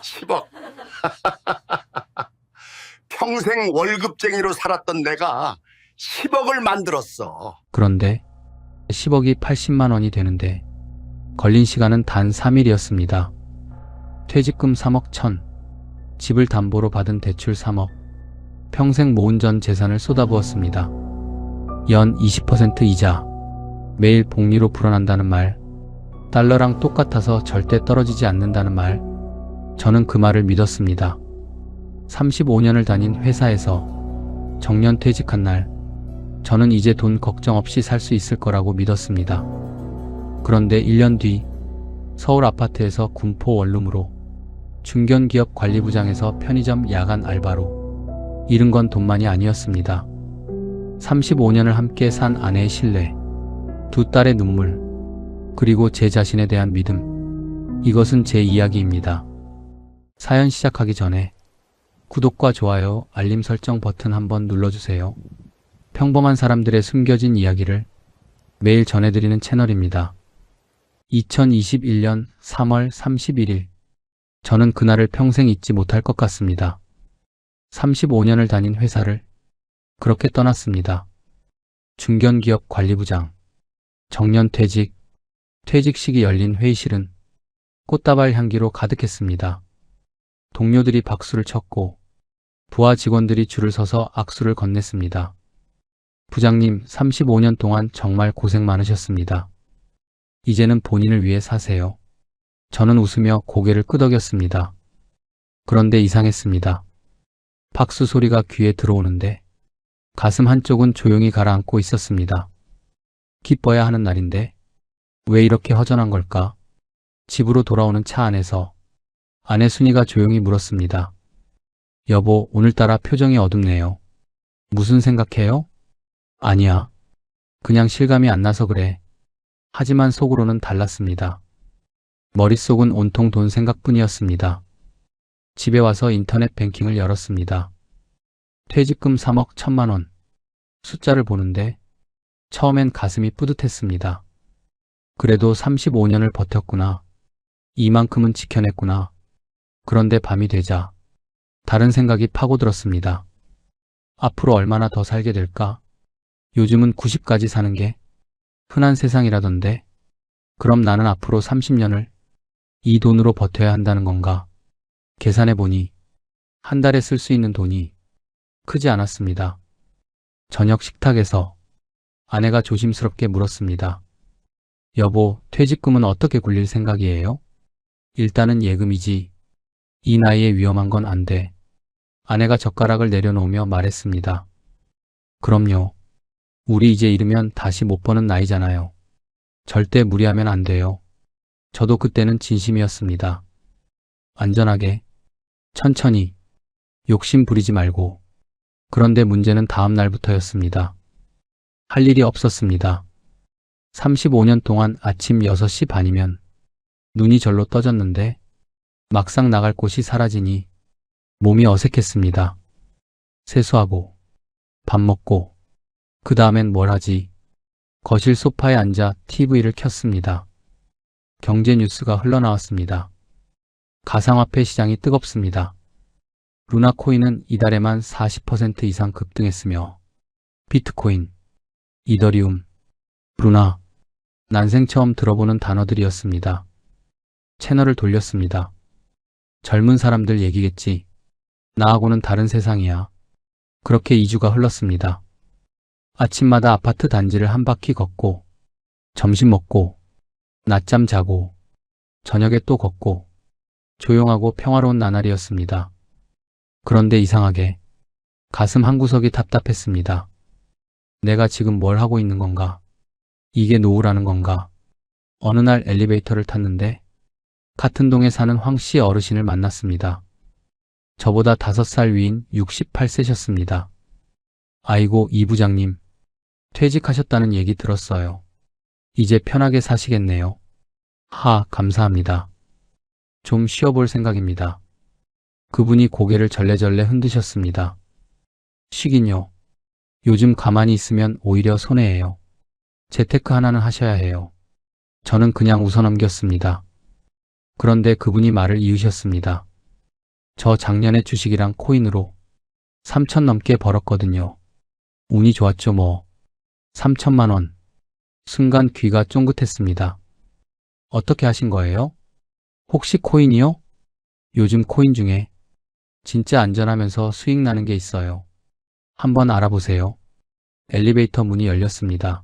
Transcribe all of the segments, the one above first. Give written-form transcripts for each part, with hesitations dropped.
10억. 평생 월급쟁이로 살았던 내가 10억을 만들었어. 그런데 10억이 80만 원이 되는데 걸린 시간은 단 3일이었습니다. 퇴직금 3억 1천, 집을 담보로 받은 대출 3억, 평생 모은 전 재산을 쏟아부었습니다. 연 20% 이자, 매일 복리로 불어난다는 말, 달러랑 똑같아서 절대 떨어지지 않는다는 말, 저는 그 말을 믿었습니다. 35년을 다닌 회사에서 정년 퇴직한 날, 저는 이제 돈 걱정 없이 살 수 있을 거라고 믿었습니다. 그런데 1년 뒤 서울 아파트에서 군포 원룸으로, 중견기업 관리부장에서 편의점 야간 알바로, 잃은 건 돈만이 아니었습니다. 35년을 함께 산 아내의 신뢰, 두 딸의 눈물, 그리고 제 자신에 대한 믿음. 이것은 제 이야기입니다. 사연 시작하기 전에 구독과 좋아요, 알림 설정 버튼 한번 눌러주세요. 평범한 사람들의 숨겨진 이야기를 매일 전해드리는 채널입니다. 2021년 3월 31일, 저는 그날을 평생 잊지 못할 것 같습니다. 35년을 다닌 회사를 그렇게 떠났습니다. 중견기업 관리부장, 정년 퇴직, 퇴직식이 열린 회의실은 꽃다발 향기로 가득했습니다. 동료들이 박수를 쳤고 부하 직원들이 줄을 서서 악수를 건넸습니다. 부장님, 35년 동안 정말 고생 많으셨습니다. 이제는 본인을 위해 사세요. 저는 웃으며 고개를 끄덕였습니다. 그런데 이상했습니다. 박수 소리가 귀에 들어오는데 가슴 한쪽은 조용히 가라앉고 있었습니다. 기뻐야 하는 날인데 왜 이렇게 허전한 걸까? 집으로 돌아오는 차 안에서 아내 순이가 조용히 물었습니다. 여보, 오늘따라 표정이 어둡네요. 무슨 생각해요? 아니야. 그냥 실감이 안 나서 그래. 하지만 속으로는 달랐습니다. 머릿속은 온통 돈 생각뿐이었습니다. 집에 와서 인터넷 뱅킹을 열었습니다. 퇴직금 3억 1천만 원. 숫자를 보는데 처음엔 가슴이 뿌듯했습니다. 그래도 35년을 버텼구나. 이만큼은 지켜냈구나. 그런데 밤이 되자 다른 생각이 파고들었습니다. 앞으로 얼마나 더 살게 될까? 요즘은 90까지 사는 게 흔한 세상이라던데, 그럼 나는 앞으로 30년을 이 돈으로 버텨야 한다는 건가? 계산해보니 한 달에 쓸 수 있는 돈이 크지 않았습니다. 저녁 식탁에서 아내가 조심스럽게 물었습니다. 여보, 퇴직금은 어떻게 굴릴 생각이에요? 일단은 예금이지. 이 나이에 위험한 건 안 돼. 아내가 젓가락을 내려놓으며 말했습니다. 그럼요. 우리 이제 잃으면 다시 못 버는 나이잖아요. 절대 무리하면 안 돼요. 저도 그때는 진심이었습니다. 안전하게, 천천히, 욕심 부리지 말고. 그런데 문제는 다음 날부터였습니다. 할 일이 없었습니다. 35년 동안 아침 6시 반이면 눈이 절로 떠졌는데 막상 나갈 곳이 사라지니 몸이 어색했습니다. 세수하고 밥 먹고 그 다음엔 뭘 하지? 거실 소파에 앉아 TV를 켰습니다. 경제 뉴스가 흘러나왔습니다. 가상화폐 시장이 뜨겁습니다. 루나 코인은 이달에만 40% 이상 급등했으며 비트코인, 이더리움, 루나, 난생 처음 들어보는 단어들이었습니다. 채널을 돌렸습니다. 젊은 사람들 얘기겠지. 나하고는 다른 세상이야. 그렇게 2주가 흘렀습니다. 아침마다 아파트 단지를 한 바퀴 걷고, 점심 먹고, 낮잠 자고, 저녁에 또 걷고, 조용하고 평화로운 나날이었습니다. 그런데 이상하게 가슴 한구석이 답답했습니다. 내가 지금 뭘 하고 있는 건가? 이게 노후라는 건가? 어느 날 엘리베이터를 탔는데 같은 동에 사는 황씨 어르신을 만났습니다. 저보다 5살 위인 68세셨습니다. 아이고, 이 부장님, 퇴직하셨다는 얘기 들었어요. 이제 편하게 사시겠네요. 감사합니다. 좀 쉬어볼 생각입니다. 그분이 고개를 절레절레 흔드셨습니다. 쉬긴요. 요즘 가만히 있으면 오히려 손해예요. 재테크 하나는 하셔야 해요. 저는 그냥 웃어넘겼습니다. 그런데 그분이 말을 이으셨습니다. 저 작년에 주식이랑 코인으로 3천 넘게 벌었거든요. 운이 좋았죠 뭐. 3천만 원. 순간 귀가 쫑긋했습니다. 어떻게 하신 거예요? 혹시 코인이요? 요즘 코인 중에 진짜 안전하면서 수익 나는 게 있어요. 한번 알아보세요. 엘리베이터 문이 열렸습니다.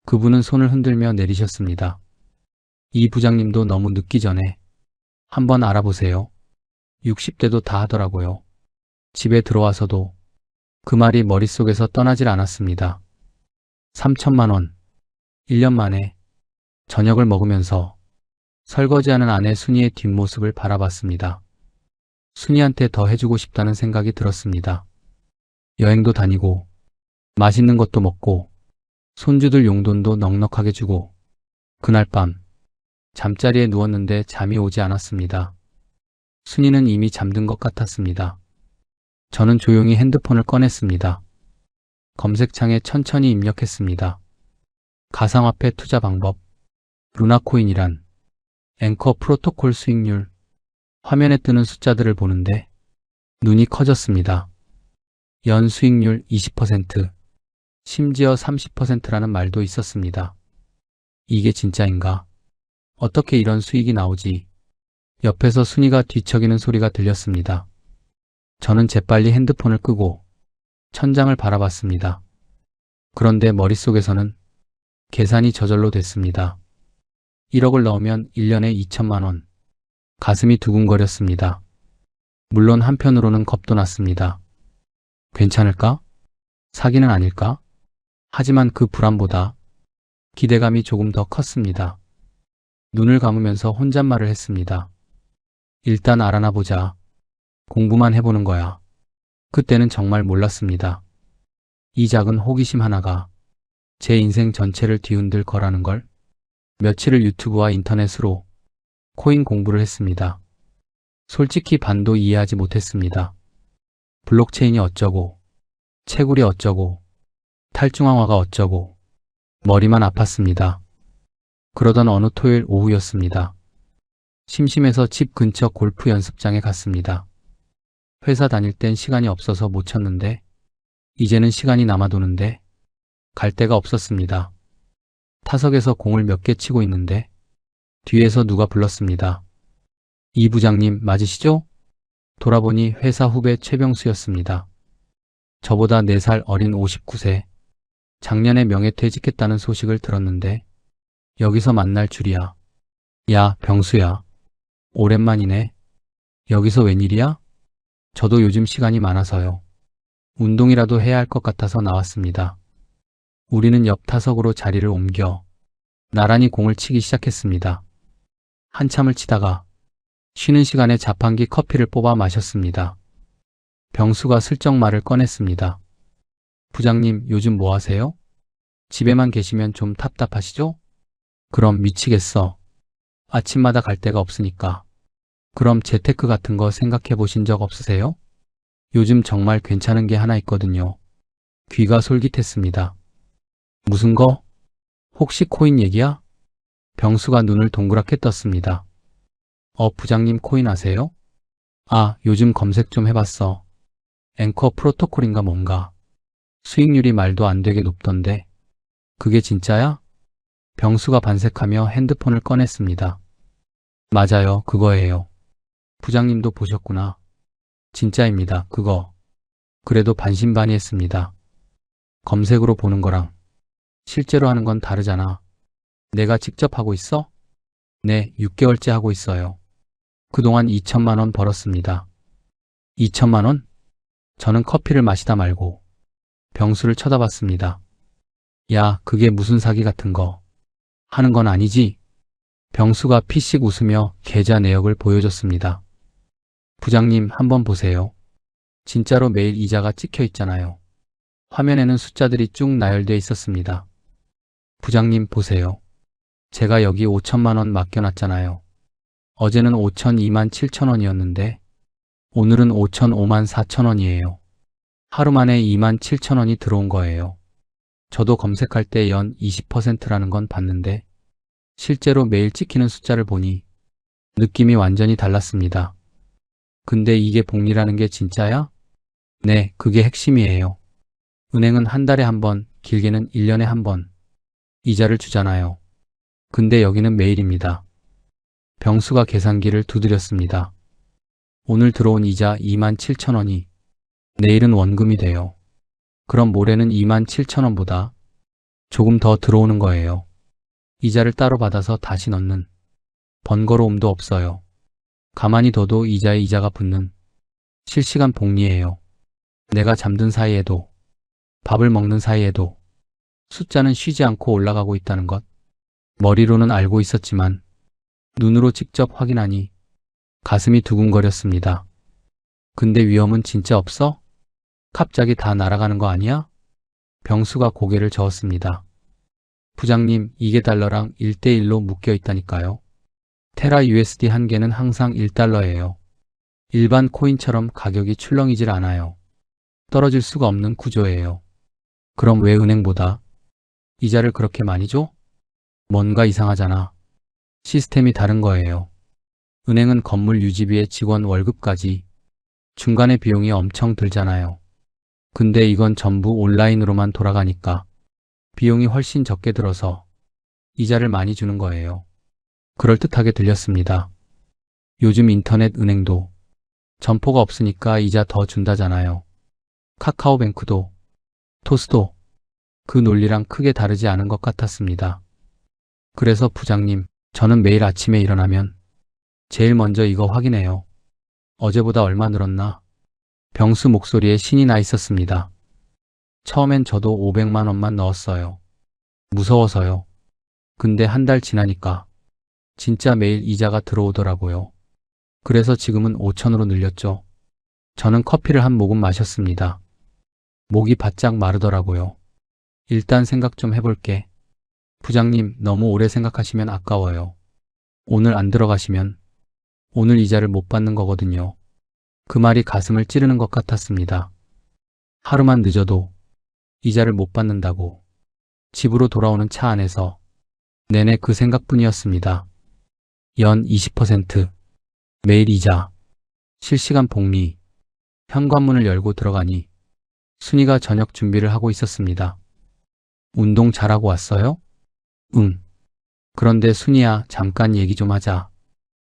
그분은 손을 흔들며 내리셨습니다. 이 부장님도 너무 늦기 전에 한번 알아보세요. 60대도 다 하더라고요. 집에 들어와서도 그 말이 머릿속에서 떠나질 않았습니다. 3천만 원. 1년 만에 저녁을 먹으면서 설거지하는 아내 순이의 뒷모습을 바라봤습니다. 순이한테 더 해주고 싶다는 생각이 들었습니다. 여행도 다니고 맛있는 것도 먹고 손주들 용돈도 넉넉하게 주고 그날 밤 잠자리에 누웠는데 잠이 오지 않았습니다. 순이는 이미 잠든 것 같았습니다. 저는 조용히 핸드폰을 꺼냈습니다. 검색창에 천천히 입력했습니다. 가상화폐 투자 방법, 루나코인이란, 앵커 프로토콜 수익률, 화면에 뜨는 숫자들을 보는데 눈이 커졌습니다. 연 수익률 20%, 심지어 30%라는 말도 있었습니다. 이게 진짜인가? 어떻게 이런 수익이 나오지? 옆에서 순이가 뒤척이는 소리가 들렸습니다. 저는 재빨리 핸드폰을 끄고 천장을 바라봤습니다. 그런데 머릿속에서는 계산이 저절로 됐습니다. 1억을 넣으면 1년에 2천만 원. 가슴이 두근거렸습니다. 물론 한편으로는 겁도 났습니다. 괜찮을까? 사기는 아닐까? 하지만 그 불안보다 기대감이 조금 더 컸습니다. 눈을 감으면서 혼잣말을 했습니다. 일단 알아나 보자. 공부만 해보는 거야. 그때는 정말 몰랐습니다. 이 작은 호기심 하나가 제 인생 전체를 뒤흔들 거라는 걸. 며칠을 유튜브와 인터넷으로 코인 공부를 했습니다. 솔직히 반도 이해하지 못했습니다. 블록체인이 어쩌고, 채굴이 어쩌고, 탈중앙화가 어쩌고, 머리만 아팠습니다. 그러던 어느 토요일 오후였습니다. 심심해서 집 근처 골프 연습장에 갔습니다. 회사 다닐 땐 시간이 없어서 못 쳤는데 이제는 시간이 남아도는데 갈 데가 없었습니다. 타석에서 공을 몇 개 치고 있는데 뒤에서 누가 불렀습니다. 이 부장님 맞으시죠? 돌아보니 회사 후배 최병수였습니다. 저보다 4살 어린 59세. 작년에 명예퇴직했다는 소식을 들었는데 여기서 만날 줄이야. 야, 병수야. 오랜만이네. 여기서 웬일이야? 저도 요즘 시간이 많아서요. 운동이라도 해야 할 것 같아서 나왔습니다. 우리는 옆 타석으로 자리를 옮겨 나란히 공을 치기 시작했습니다. 한참을 치다가 쉬는 시간에 자판기 커피를 뽑아 마셨습니다. 병수가 슬쩍 말을 꺼냈습니다. 부장님, 요즘 뭐 하세요? 집에만 계시면 좀 답답하시죠? 그럼 미치겠어. 아침마다 갈 데가 없으니까. 그럼 재테크 같은 거 생각해 보신 적 없으세요? 요즘 정말 괜찮은 게 하나 있거든요. 귀가 솔깃했습니다. 무슨 거? 혹시 코인 얘기야? 병수가 눈을 동그랗게 떴습니다. 부장님 코인 아세요? 아, 요즘 검색 좀 해봤어. 앵커 프로토콜인가 뭔가. 수익률이 말도 안 되게 높던데. 그게 진짜야? 병수가 반색하며 핸드폰을 꺼냈습니다. 맞아요, 그거예요. 부장님도 보셨구나. 진짜입니다, 그거. 그래도 반신반의했습니다. 검색으로 보는 거랑 실제로 하는 건 다르잖아. 내가 직접 하고 있어? 네, 6개월째 하고 있어요. 그동안 2천만 원 벌었습니다. 2천만 원? 저는 커피를 마시다 말고 병수를 쳐다봤습니다. 야, 그게 무슨 사기 같은 거. 하는 건 아니지? 병수가 피식 웃으며 계좌 내역을 보여줬습니다. 부장님, 한번 보세요. 진짜로 매일 이자가 찍혀 있잖아요. 화면에는 숫자들이 쭉 나열돼 있었습니다. 부장님, 보세요. 제가 여기 5천만 원 맡겨놨잖아요. 어제는 5천2만 7천 원이었는데 오늘은 5천5만 4천 원이에요. 하루 만에 2만 7천 원이 들어온 거예요. 저도 검색할 때 연 20%라는 건 봤는데 실제로 매일 찍히는 숫자를 보니 느낌이 완전히 달랐습니다. 근데 이게 복리라는 게 진짜야? 네, 그게 핵심이에요. 은행은 한 달에 한 번, 길게는 1년에 한 번 이자를 주잖아요. 근데 여기는 매일입니다. 병수가 계산기를 두드렸습니다. 오늘 들어온 이자 27,000원이 내일은 원금이 돼요. 그럼 모레는 27,000원보다 조금 더 들어오는 거예요. 이자를 따로 받아서 다시 넣는 번거로움도 없어요. 가만히 둬도 이자에 이자가 붙는 실시간 복리예요. 내가 잠든 사이에도, 밥을 먹는 사이에도 숫자는 쉬지 않고 올라가고 있다는 것. 머리로는 알고 있었지만 눈으로 직접 확인하니 가슴이 두근거렸습니다. 근데 위험은 진짜 없어? 갑자기 다 날아가는 거 아니야? 병수가 고개를 저었습니다. 부장님, 이게 달러랑 1대1로 묶여 있다니까요. 테라 USD 한 개는 항상 1달러예요. 일반 코인처럼 가격이 출렁이질 않아요. 떨어질 수가 없는 구조예요. 그럼 왜 은행보다 이자를 그렇게 많이 줘? 뭔가 이상하잖아. 시스템이 다른 거예요. 은행은 건물 유지비에 직원 월급까지 중간에 비용이 엄청 들잖아요. 근데 이건 전부 온라인으로만 돌아가니까 비용이 훨씬 적게 들어서 이자를 많이 주는 거예요. 그럴듯하게 들렸습니다. 요즘 인터넷 은행도 점포가 없으니까 이자 더 준다잖아요. 카카오뱅크도, 토스도 그 논리랑 크게 다르지 않은 것 같았습니다. 그래서 부장님, 저는 매일 아침에 일어나면 제일 먼저 이거 확인해요. 어제보다 얼마 늘었나? 병수 목소리에 신이 나 있었습니다. 처음엔 저도 500만 원만 넣었어요. 무서워서요. 근데 한 달 지나니까 진짜 매일 이자가 들어오더라고요. 그래서 지금은 5천으로 늘렸죠. 저는 커피를 한 모금 마셨습니다. 목이 바짝 마르더라고요. 일단 생각 좀 해볼게. 부장님, 너무 오래 생각하시면 아까워요. 오늘 안 들어가시면 오늘 이자를 못 받는 거거든요. 그 말이 가슴을 찌르는 것 같았습니다. 하루만 늦어도 이자를 못 받는다고 집으로 돌아오는 차 안에서 내내 그 생각뿐이었습니다. 연 20%, 매일 이자, 실시간 복리. 현관문을 열고 들어가니 순이가 저녁 준비를 하고 있었습니다. 운동 잘하고 왔어요? 응. 그런데 순이야, 잠깐 얘기 좀 하자.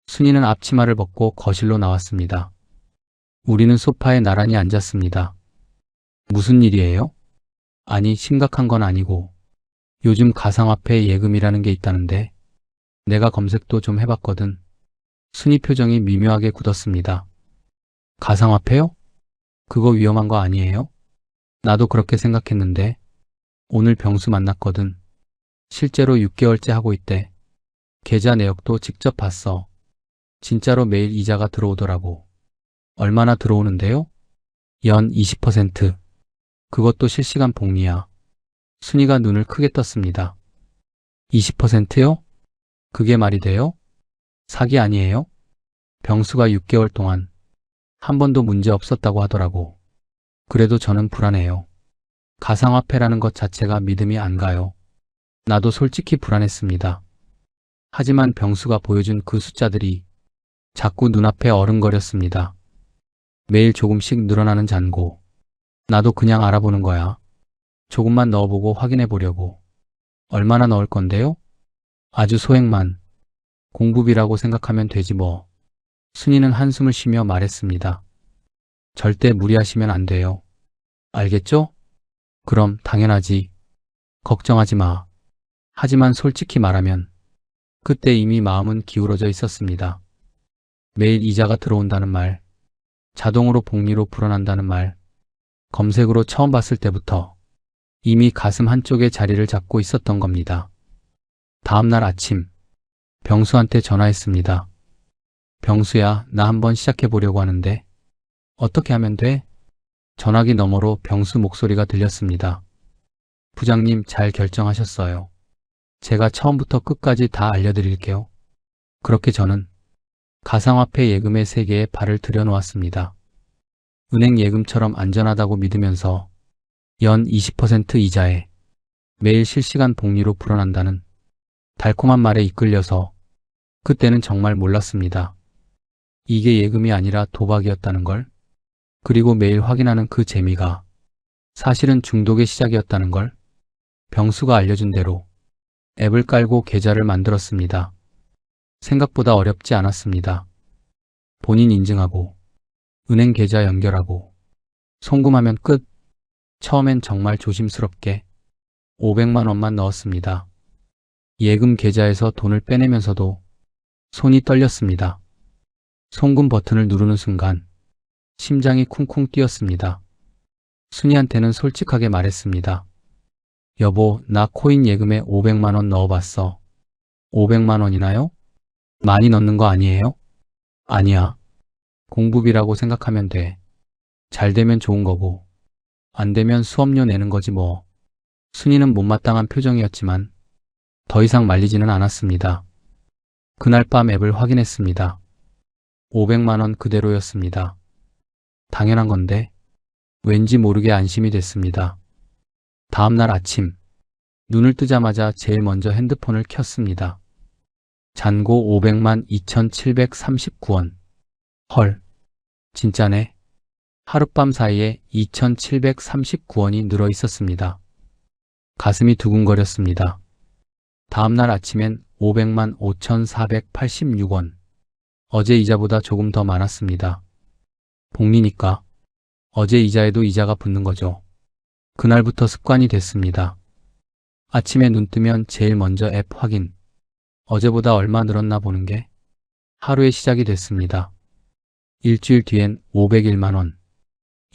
순이는 앞치마를 벗고 거실로 나왔습니다. 우리는 소파에 나란히 앉았습니다. 무슨 일이에요? 아니, 심각한 건 아니고 요즘 가상화폐 예금이라는 게 있다는데 내가 검색도 좀 해봤거든. 순이 표정이 미묘하게 굳었습니다. 가상화폐요? 그거 위험한 거 아니에요? 나도 그렇게 생각했는데 오늘 병수 만났거든. 실제로 6개월째 하고 있대. 계좌 내역도 직접 봤어. 진짜로 매일 이자가 들어오더라고. 얼마나 들어오는데요? 연 20%. 그것도 실시간 복리야. 순이가 눈을 크게 떴습니다. 20%요? 그게 말이 돼요? 사기 아니에요? 병수가 6개월 동안 한 번도 문제 없었다고 하더라고. 그래도 저는 불안해요. 가상화폐라는 것 자체가 믿음이 안 가요. 나도 솔직히 불안했습니다. 하지만 병수가 보여준 그 숫자들이 자꾸 눈앞에 어른거렸습니다. 매일 조금씩 늘어나는 잔고. 나도 그냥 알아보는 거야. 조금만 넣어보고 확인해 보려고. 얼마나 넣을 건데요? 아주 소액만. 공부비라고 생각하면 되지 뭐. 순이는 한숨을 쉬며 말했습니다. 절대 무리하시면 안 돼요. 알겠죠? 그럼 당연하지. 걱정하지 마. 하지만 솔직히 말하면 그때 이미 마음은 기울어져 있었습니다. 매일 이자가 들어온다는 말, 자동으로 복리로 불어난다는 말, 검색으로 처음 봤을 때부터 이미 가슴 한쪽에 자리를 잡고 있었던 겁니다. 다음 날 아침, 병수한테 전화했습니다. 병수야, 나 한번 시작해 보려고 하는데 어떻게 하면 돼? 전화기 너머로 병수 목소리가 들렸습니다. 부장님, 잘 결정하셨어요. 제가 처음부터 끝까지 다 알려드릴게요. 그렇게 저는 가상화폐 예금의 세계에 발을 들여놓았습니다. 은행 예금처럼 안전하다고 믿으면서 연 20% 이자에 매일 실시간 복리로 불어난다는 달콤한 말에 이끌려서 그때는 정말 몰랐습니다. 이게 예금이 아니라 도박이었다는 걸, 그리고 매일 확인하는 그 재미가 사실은 중독의 시작이었다는 걸 병수가 알려준 대로 앱을 깔고 계좌를 만들었습니다. 생각보다 어렵지 않았습니다. 본인 인증하고 은행 계좌 연결하고 송금하면 끝. 처음엔 정말 조심스럽게 500만 원만 넣었습니다. 예금 계좌에서 돈을 빼내면서도 손이 떨렸습니다. 송금 버튼을 누르는 순간 심장이 쿵쿵 뛰었습니다. 순이한테는 솔직하게 말했습니다. 여보, 나 코인 예금에 500만 원 넣어봤어. 500만 원이나요? 많이 넣는 거 아니에요? 아니야. 공부비라고 생각하면 돼. 잘 되면 좋은 거고, 안 되면 수업료 내는 거지 뭐. 순이는 못마땅한 표정이었지만 더 이상 말리지는 않았습니다. 그날 밤 앱을 확인했습니다. 500만 원 그대로였습니다. 당연한 건데 왠지 모르게 안심이 됐습니다. 다음 날 아침 눈을 뜨자마자 제일 먼저 핸드폰을 켰습니다. 잔고 500만 2,739원. 헐, 진짜네. 하룻밤 사이에 2,739원이 늘어 있었습니다. 가슴이 두근거렸습니다. 다음 날 아침엔 500만 5,486원. 어제 이자보다 조금 더 많았습니다. 복리니까 어제 이자에도 이자가 붙는 거죠. 그날부터 습관이 됐습니다. 아침에 눈 뜨면 제일 먼저 앱 확인. 어제보다 얼마 늘었나 보는 게 하루의 시작이 됐습니다. 일주일 뒤엔 501만 원.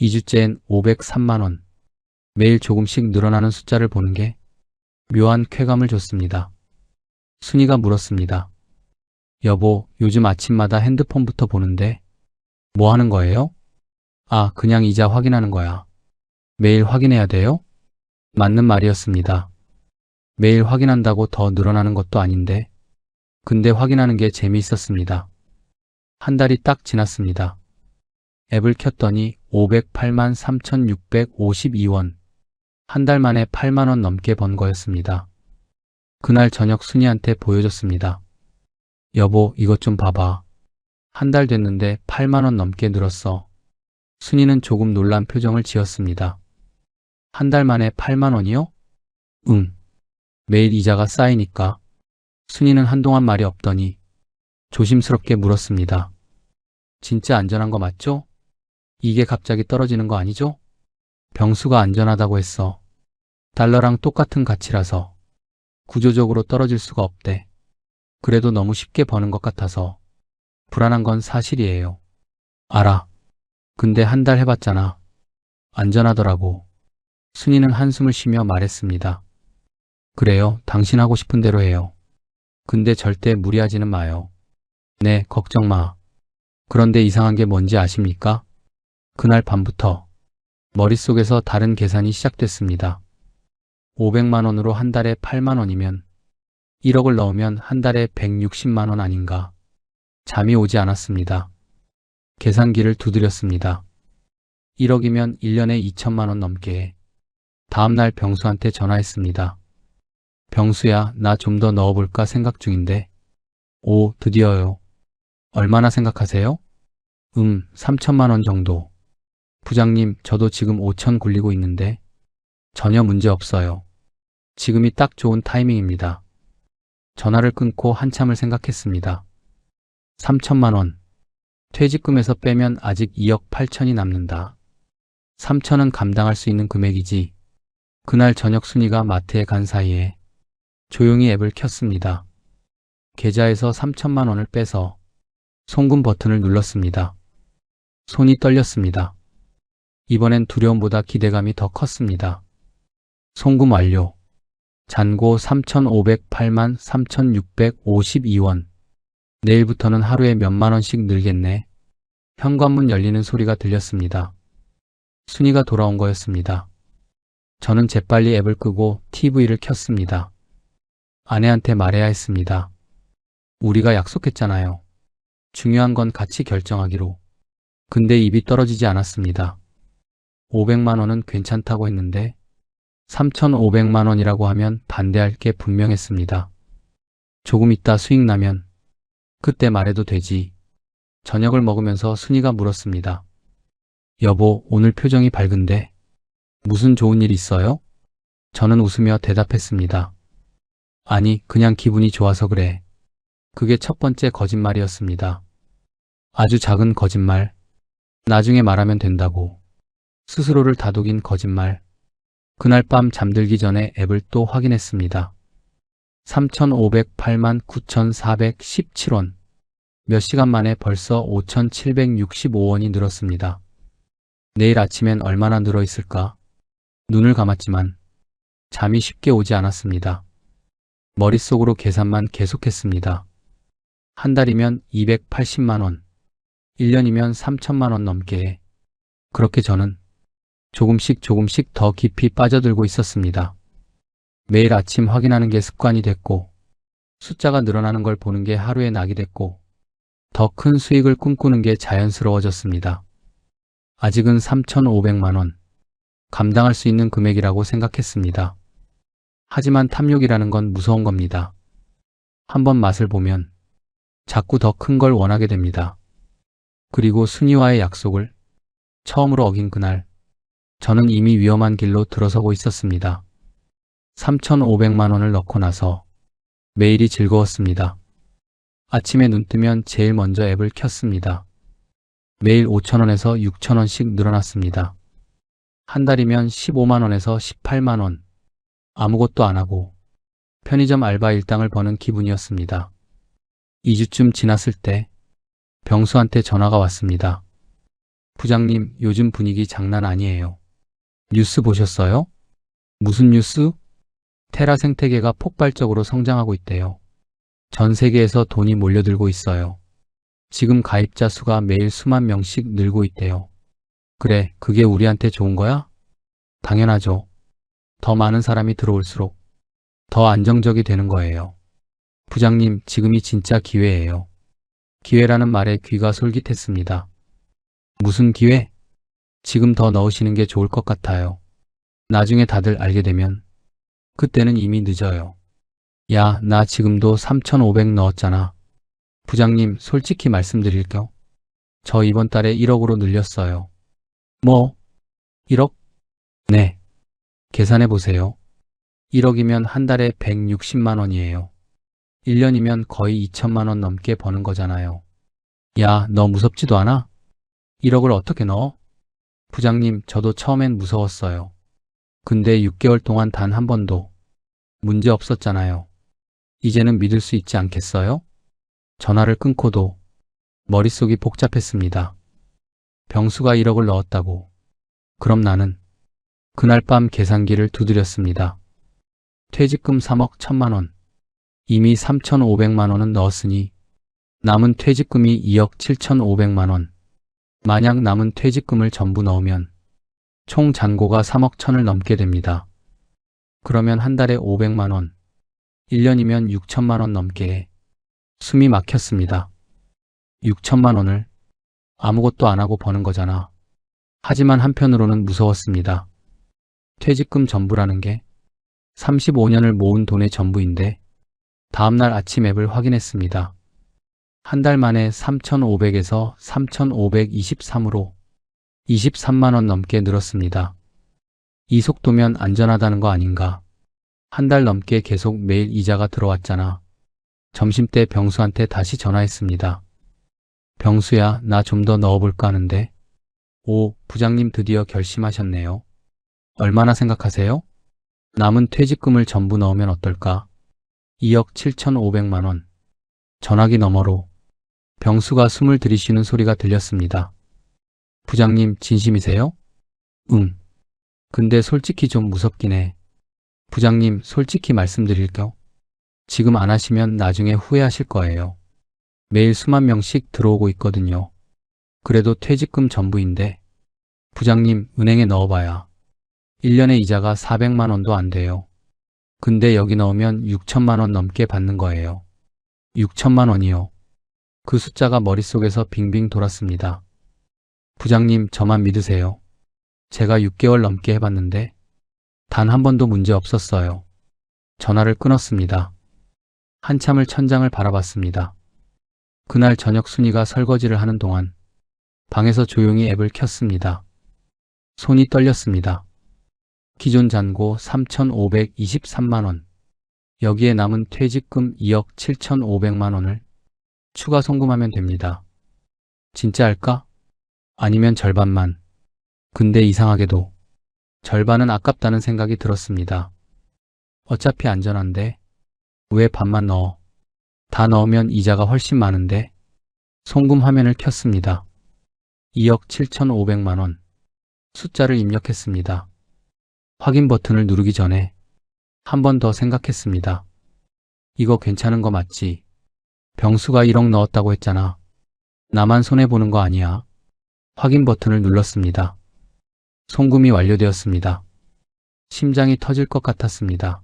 2주째엔 503만 원. 매일 조금씩 늘어나는 숫자를 보는 게 묘한 쾌감을 줬습니다. 순이가 물었습니다. 여보, 요즘 아침마다 핸드폰부터 보는데 뭐 하는 거예요? 아, 그냥 이자 확인하는 거야. 매일 확인해야 돼요? 맞는 말이었습니다. 매일 확인한다고 더 늘어나는 것도 아닌데, 근데 확인하는 게 재미있었습니다. 한 달이 딱 지났습니다. 앱을 켰더니 508만 3,652원. 한 달 만에 8만 원 넘게 번 거였습니다. 그날 저녁 순이한테 보여줬습니다. 여보, 이것 좀 봐봐. 한 달 됐는데 8만 원 넘게 늘었어. 순이는 조금 놀란 표정을 지었습니다. 한 달 만에 8만 원이요? 응. 매일 이자가 쌓이니까. 순이는 한동안 말이 없더니 조심스럽게 물었습니다. 진짜 안전한 거 맞죠? 이게 갑자기 떨어지는 거 아니죠? 병수가 안전하다고 했어. 달러랑 똑같은 가치라서 구조적으로 떨어질 수가 없대. 그래도 너무 쉽게 버는 것 같아서 불안한 건 사실이에요. 알아. 근데 한 달 해봤잖아. 안전하더라고. 순이는 한숨을 쉬며 말했습니다. 그래요. 당신 하고 싶은 대로 해요. 근데 절대 무리하지는 마요. 네, 걱정 마. 그런데 이상한 게 뭔지 아십니까? 그날 밤부터 머릿속에서 다른 계산이 시작됐습니다. 500만 원으로 한 달에 8만 원이면 1억을 넣으면 한 달에 160만 원 아닌가. 잠이 오지 않았습니다. 계산기를 두드렸습니다. 1억이면 1년에 2천만 원 넘게 해. 다음 날 병수한테 전화했습니다. 병수야, 나 좀 더 넣어볼까 생각 중인데. 오, 드디어요. 얼마나 생각하세요? 3천만 원 정도. 부장님, 저도 지금 5천 굴리고 있는데 전혀 문제 없어요. 지금이 딱 좋은 타이밍입니다. 전화를 끊고 한참을 생각했습니다. 3천만 원. 퇴직금에서 빼면 아직 2억 8천이 남는다. 3천은 감당할 수 있는 금액이지. 그날 저녁 순이가 마트에 간 사이에 조용히 앱을 켰습니다. 계좌에서 3천만 원을 빼서 송금 버튼을 눌렀습니다. 손이 떨렸습니다. 이번엔 두려움보다 기대감이 더 컸습니다. 송금 완료. 잔고 3,508만 3,652원. 내일부터는 하루에 몇만 원씩 늘겠네. 현관문 열리는 소리가 들렸습니다. 순이가 돌아온 거였습니다. 저는 재빨리 앱을 끄고 TV를 켰습니다. 아내한테 말해야 했습니다. 우리가 약속했잖아요. 중요한 건 같이 결정하기로. 근데 입이 떨어지지 않았습니다. 500만 원은 괜찮다고 했는데 3,500만 원이라고 하면 반대할 게 분명했습니다. 조금 있다 수익 나면 그때 말해도 되지. 저녁을 먹으면서 순이가 물었습니다. 여보, 오늘 표정이 밝은데 무슨 좋은 일 있어요? 저는 웃으며 대답했습니다. 아니, 그냥 기분이 좋아서 그래. 그게 첫 번째 거짓말이었습니다. 아주 작은 거짓말. 나중에 말하면 된다고. 스스로를 다독인 거짓말. 그날 밤 잠들기 전에 앱을 또 확인했습니다. 3,508만 9,417원. 몇 시간 만에 벌써 5,765원이 늘었습니다. 내일 아침엔 얼마나 늘어 있을까? 눈을 감았지만 잠이 쉽게 오지 않았습니다. 머릿속으로 계산만 계속했습니다. 한 달이면 280만 원, 1년이면 3천만 원 넘게 해. 그렇게 저는 조금씩 더 깊이 빠져들고 있었습니다. 매일 아침 확인하는 게 습관이 됐고, 숫자가 늘어나는 걸 보는 게 하루의 낙이 됐고, 더 큰 수익을 꿈꾸는 게 자연스러워졌습니다. 아직은 3,500만 원, 감당할 수 있는 금액이라고 생각했습니다. 하지만 탐욕이라는 건 무서운 겁니다. 한번 맛을 보면 자꾸 더 큰 걸 원하게 됩니다. 그리고 순이와의 약속을 처음으로 어긴 그날, 저는 이미 위험한 길로 들어서고 있었습니다. 3,500만 원을 넣고 나서 매일이 즐거웠습니다. 아침에 눈 뜨면 제일 먼저 앱을 켰습니다. 매일 5,000원에서 6,000원씩 늘어났습니다. 한 달이면 15만 원에서 18만 원. 아무것도 안 하고 편의점 알바 일당을 버는 기분이었습니다. 2주쯤 지났을 때 병수한테 전화가 왔습니다. 부장님, 요즘 분위기 장난 아니에요. 뉴스 보셨어요? 무슨 뉴스? 테라 생태계가 폭발적으로 성장하고 있대요. 전 세계에서 돈이 몰려들고 있어요. 지금 가입자 수가 매일 수만 명씩 늘고 있대요. 그래, 그게 우리한테 좋은 거야? 당연하죠. 더 많은 사람이 들어올수록 더 안정적이 되는 거예요. 부장님, 지금이 진짜 기회예요. 기회라는 말에 귀가 솔깃했습니다. 무슨 기회? 지금 더 넣으시는 게 좋을 것 같아요. 나중에 다들 알게 되면 그때는 이미 늦어요. 야, 나 지금도 3,500 넣었잖아. 부장님, 솔직히 말씀드릴게요. 저 이번 달에 1억으로 늘렸어요. 뭐? 1억? 네. 계산해 보세요. 1억이면 한 달에 160만 원이에요. 1년이면 거의 2천만 원 넘게 버는 거잖아요. 야, 너 무섭지도 않아? 1억을 어떻게 넣어? 부장님, 저도 처음엔 무서웠어요. 근데 6개월 동안 단 한 번도 문제 없었잖아요. 이제는 믿을 수 있지 않겠어요? 전화를 끊고도 머릿속이 복잡했습니다. 병수가 1억을 넣었다고. 그럼 나는 그날 밤 계산기를 두드렸습니다. 퇴직금 3억 1천만 원. 이미 3,500만 원은 넣었으니 남은 퇴직금이 2억 7,500만 원. 만약 남은 퇴직금을 전부 넣으면 총 잔고가 3억 1천을 넘게 됩니다. 그러면 한 달에 500만 원, 1년이면 6천만 원 넘게 해. 숨이 막혔습니다. 6천만 원을 아무것도 안 하고 버는 거잖아. 하지만 한편으로는 무서웠습니다. 퇴직금 전부라는 게 35년을 모은 돈의 전부인데 다음날 아침 앱을 확인했습니다. 한 달 만에 3,500에서 3,523으로 23만 원 넘게 늘었습니다. 이 속도면 안전하다는 거 아닌가? 한 달 넘게 계속 매일 이자가 들어왔잖아. 점심때 병수한테 다시 전화했습니다. 병수야, 나 좀 더 넣어볼까 하는데. 오, 부장님 드디어 결심하셨네요. 얼마나 생각하세요? 남은 퇴직금을 전부 넣으면 어떨까? 2억 7,500만 원. 전화기 너머로 병수가 숨을 들이쉬는 소리가 들렸습니다. 부장님, 진심이세요? 응. 근데 솔직히 좀 무섭긴 해. 부장님, 솔직히 말씀드릴게요. 지금 안 하시면 나중에 후회하실 거예요. 매일 수만 명씩 들어오고 있거든요. 그래도 퇴직금 전부인데. 부장님, 은행에 넣어봐야 1년에 이자가 400만 원도 안 돼요. 근데 여기 넣으면 6천만 원 넘게 받는 거예요. 6천만 원이요. 그 숫자가 머릿속에서 빙빙 돌았습니다. 부장님, 저만 믿으세요. 제가 6개월 넘게 해봤는데 단 한 번도 문제 없었어요. 전화를 끊었습니다. 한참을 천장을 바라봤습니다. 그날 저녁 순이가 설거지를 하는 동안 방에서 조용히 앱을 켰습니다. 손이 떨렸습니다. 기존 잔고 3,523만 원. 여기에 남은 퇴직금 2억 7,500만 원을 추가 송금하면 됩니다. 진짜 할까? 아니면 절반만. 근데 이상하게도 절반은 아깝다는 생각이 들었습니다. 어차피 안전한데 왜 반만 넣어? 다 넣으면 이자가 훨씬 많은데. 송금 화면을 켰습니다. 2억 7,500만 원. 숫자를 입력했습니다. 확인 버튼을 누르기 전에 한 번 더 생각했습니다. 이거 괜찮은 거 맞지? 병수가 1억 넣었다고 했잖아. 나만 손해보는 거 아니야? 확인 버튼을 눌렀습니다. 송금이 완료되었습니다. 심장이 터질 것 같았습니다.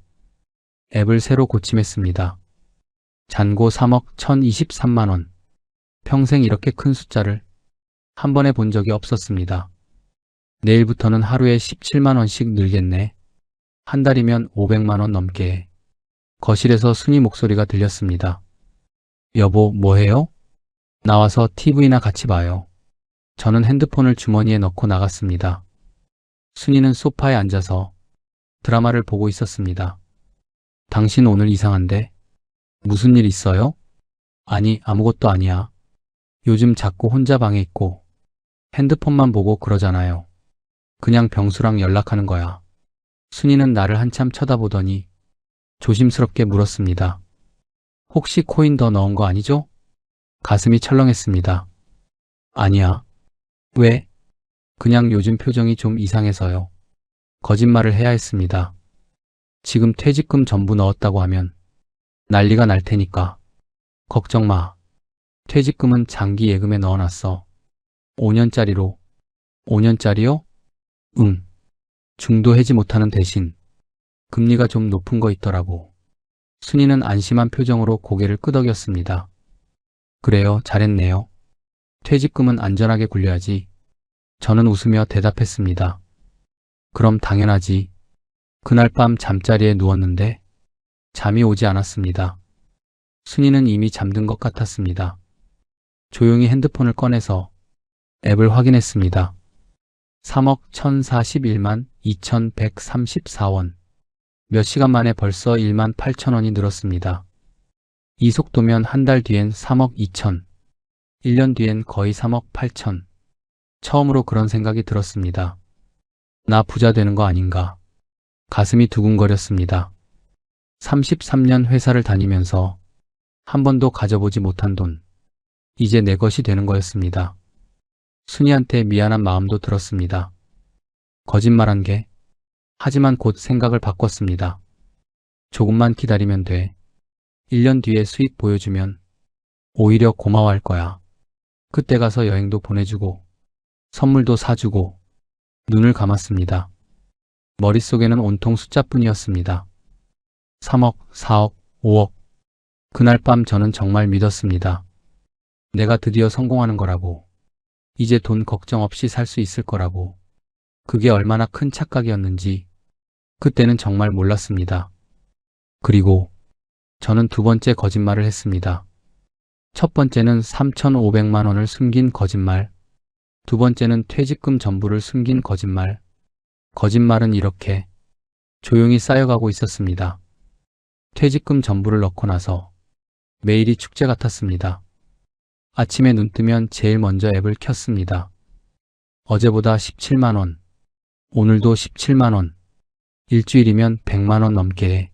앱을 새로 고침했습니다. 잔고 3억 1,023만 원. 평생 이렇게 큰 숫자를 한 번에 본 적이 없었습니다. 내일부터는 하루에 17만 원씩 늘겠네. 한 달이면 500만 원 넘게 해. 거실에서 순이 목소리가 들렸습니다. 여보, 뭐해요? 나와서 TV나 같이 봐요. 저는 핸드폰을 주머니에 넣고 나갔습니다. 순이는 소파에 앉아서 드라마를 보고 있었습니다. 당신 오늘 이상한데? 무슨 일 있어요? 아니, 아무것도 아니야. 요즘 자꾸 혼자 방에 있고 핸드폰만 보고 그러잖아요. 그냥 병수랑 연락하는 거야. 순이는 나를 한참 쳐다보더니 조심스럽게 물었습니다. 혹시 코인 더 넣은 거 아니죠? 가슴이 철렁했습니다. 아니야. 왜? 그냥 요즘 표정이 좀 이상해서요. 거짓말을 해야 했습니다. 지금 퇴직금 전부 넣었다고 하면 난리가 날 테니까. 걱정 마. 퇴직금은 장기 예금에 넣어놨어. 5년짜리로. 5년짜리요? 응. 중도 해지 못하는 대신 금리가 좀 높은 거 있더라고. 순이는 안심한 표정으로 고개를 끄덕였습니다. 그래요, 잘했네요. 퇴직금은 안전하게 굴려야지. 저는 웃으며 대답했습니다. 그럼 당연하지. 그날 밤 잠자리에 누웠는데 잠이 오지 않았습니다. 순이는 이미 잠든 것 같았습니다. 조용히 핸드폰을 꺼내서 앱을 확인했습니다. 3억 1,041만 2,134원. 몇 시간 만에 벌써 1만 8천 원이 늘었습니다. 이 속도면 한 달 뒤엔 3억 2천, 1년 뒤엔 거의 3억 8천. 처음으로 그런 생각이 들었습니다. 나 부자 되는 거 아닌가. 가슴이 두근거렸습니다. 33년 회사를 다니면서 한 번도 가져보지 못한 돈. 이제 내 것이 되는 거였습니다. 순이한테 미안한 마음도 들었습니다. 거짓말한 게. 하지만 곧 생각을 바꿨습니다. 조금만 기다리면 돼. 1년 뒤에 수익 보여주면 오히려 고마워할 거야. 그때 가서 여행도 보내주고 선물도 사주고. 눈을 감았습니다. 머릿속에는 온통 숫자뿐이었습니다. 3억, 4억, 5억. 그날 밤 저는 정말 믿었습니다. 내가 드디어 성공하는 거라고. 이제 돈 걱정 없이 살 수 있을 거라고. 그게 얼마나 큰 착각이었는지 그때는 정말 몰랐습니다. 그리고 저는 두 번째 거짓말을 했습니다. 첫 번째는 3,500만 원을 숨긴 거짓말. 두 번째는 퇴직금 전부를 숨긴 거짓말. 거짓말은 이렇게 조용히 쌓여가고 있었습니다. 퇴직금 전부를 넣고 나서 매일이 축제 같았습니다. 아침에 눈 뜨면 제일 먼저 앱을 켰습니다. 어제보다 17만 원, 오늘도 17만 원, 일주일이면 100만 원 넘게 해,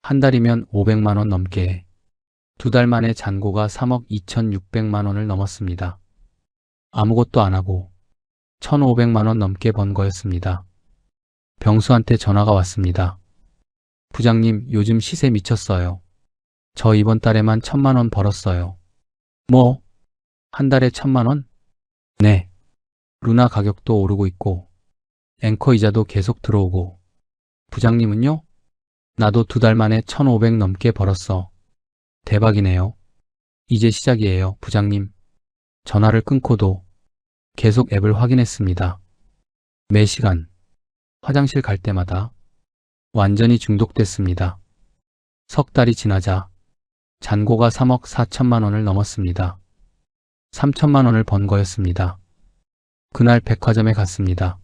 한 달이면 500만 원 넘게 해. 두 달 만에 잔고가 3억 2,600만 원을 넘었습니다. 아무것도 안 하고 1,500만 원 넘게 번 거였습니다. 병수한테 전화가 왔습니다. 부장님, 요즘 시세 미쳤어요. 저 이번 달에만 1,000만 원 벌었어요. 뭐? 한 달에 1,000만 원? 네. 루나 가격도 오르고 있고 앵커 이자도 계속 들어오고. 부장님은요? 나도 두 달 만에 1,500 넘게 벌었어. 대박이네요. 이제 시작이에요, 부장님. 전화를 끊고도 계속 앱을 확인했습니다. 매 시간 화장실 갈 때마다 완전히 중독됐습니다. 석 달이 지나자 잔고가 3억 4천만 원을 넘었습니다. 3천만 원을 번 거였습니다. 그날 백화점에 갔습니다.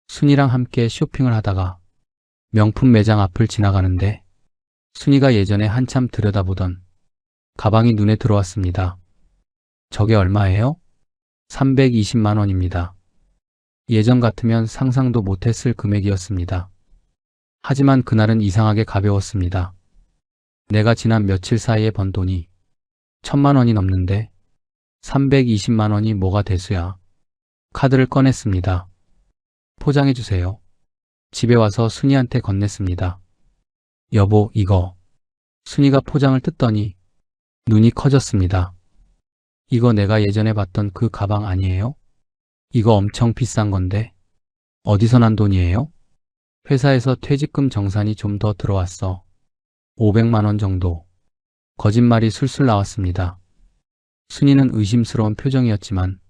순이랑 함께 쇼핑을 하다가 명품 매장 앞을 지나가는데 순이가 예전에 한참 들여다보던 가방이 눈에 들어왔습니다. 저게 얼마예요? 320만 원입니다. 예전 같으면 상상도 못했을 금액이었습니다. 하지만 그날은 이상하게 가벼웠습니다. 내가 지난 며칠 사이에 번 돈이 1,000만 원이 넘는데 320만 원이 뭐가 대수야. 카드를 꺼냈습니다. 포장해 주세요. 집에 와서 순이한테 건넸습니다. 여보, 이거. 순이가 포장을 뜯더니 눈이 커졌습니다. 이거 내가 예전에 봤던 그 가방 아니에요? 이거 엄청 비싼 건데. 어디서 난 돈이에요? 회사에서 퇴직금 정산이 좀 더 들어왔어. 500만 원 정도. 거짓말이 술술 나왔습니다. 순이는 의심스러운 표정이었지만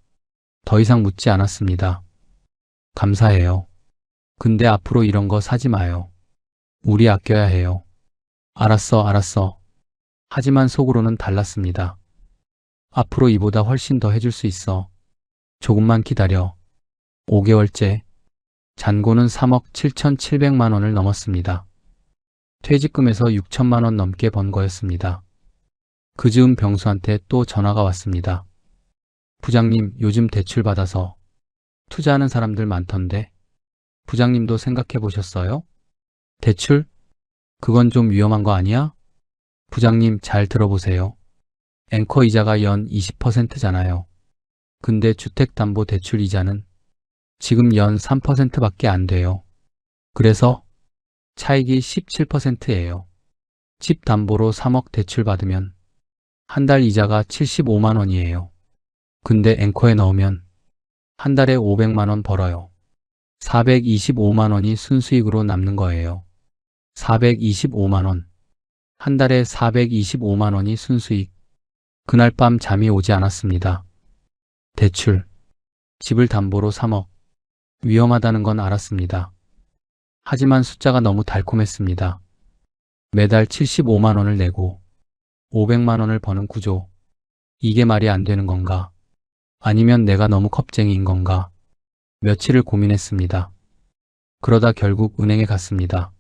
더 이상 묻지 않았습니다. 감사해요. 근데 앞으로 이런 거 사지 마요. 우리 아껴야 해요. 알았어. 하지만 속으로는 달랐습니다. 앞으로 이보다 훨씬 더 해줄 수 있어. 조금만 기다려. 5개월째. 잔고는 3억 7,700만 원을 넘었습니다. 퇴직금에서 6천만 원 넘게 번 거였습니다. 그 즈음 병수한테 또 전화가 왔습니다. 부장님, 요즘 대출 받아서 투자하는 사람들 많던데 부장님도 생각해 보셨어요? 대출? 그건 좀 위험한 거 아니야? 부장님, 잘 들어보세요. 앵커 이자가 연 20%잖아요. 근데 주택담보대출 이자는 지금 연 3%밖에 안 돼요. 그래서 차익이 17%예요. 집 담보로 3억 대출 받으면 한 달 이자가 75만 원이에요. 근데 앵커에 넣으면 한 달에 500만 원 벌어요. 425만 원이 순수익으로 남는 거예요. 425만 원. 한 달에 425만 원이 순수익. 그날 밤 잠이 오지 않았습니다. 대출. 집을 담보로 3억. 위험하다는 건 알았습니다. 하지만 숫자가 너무 달콤했습니다. 매달 75만 원을 내고 500만 원을 버는 구조. 이게 말이 안 되는 건가? 아니면 내가 너무 겁쟁이인 건가? 며칠을 고민했습니다. 그러다 결국 은행에 갔습니다.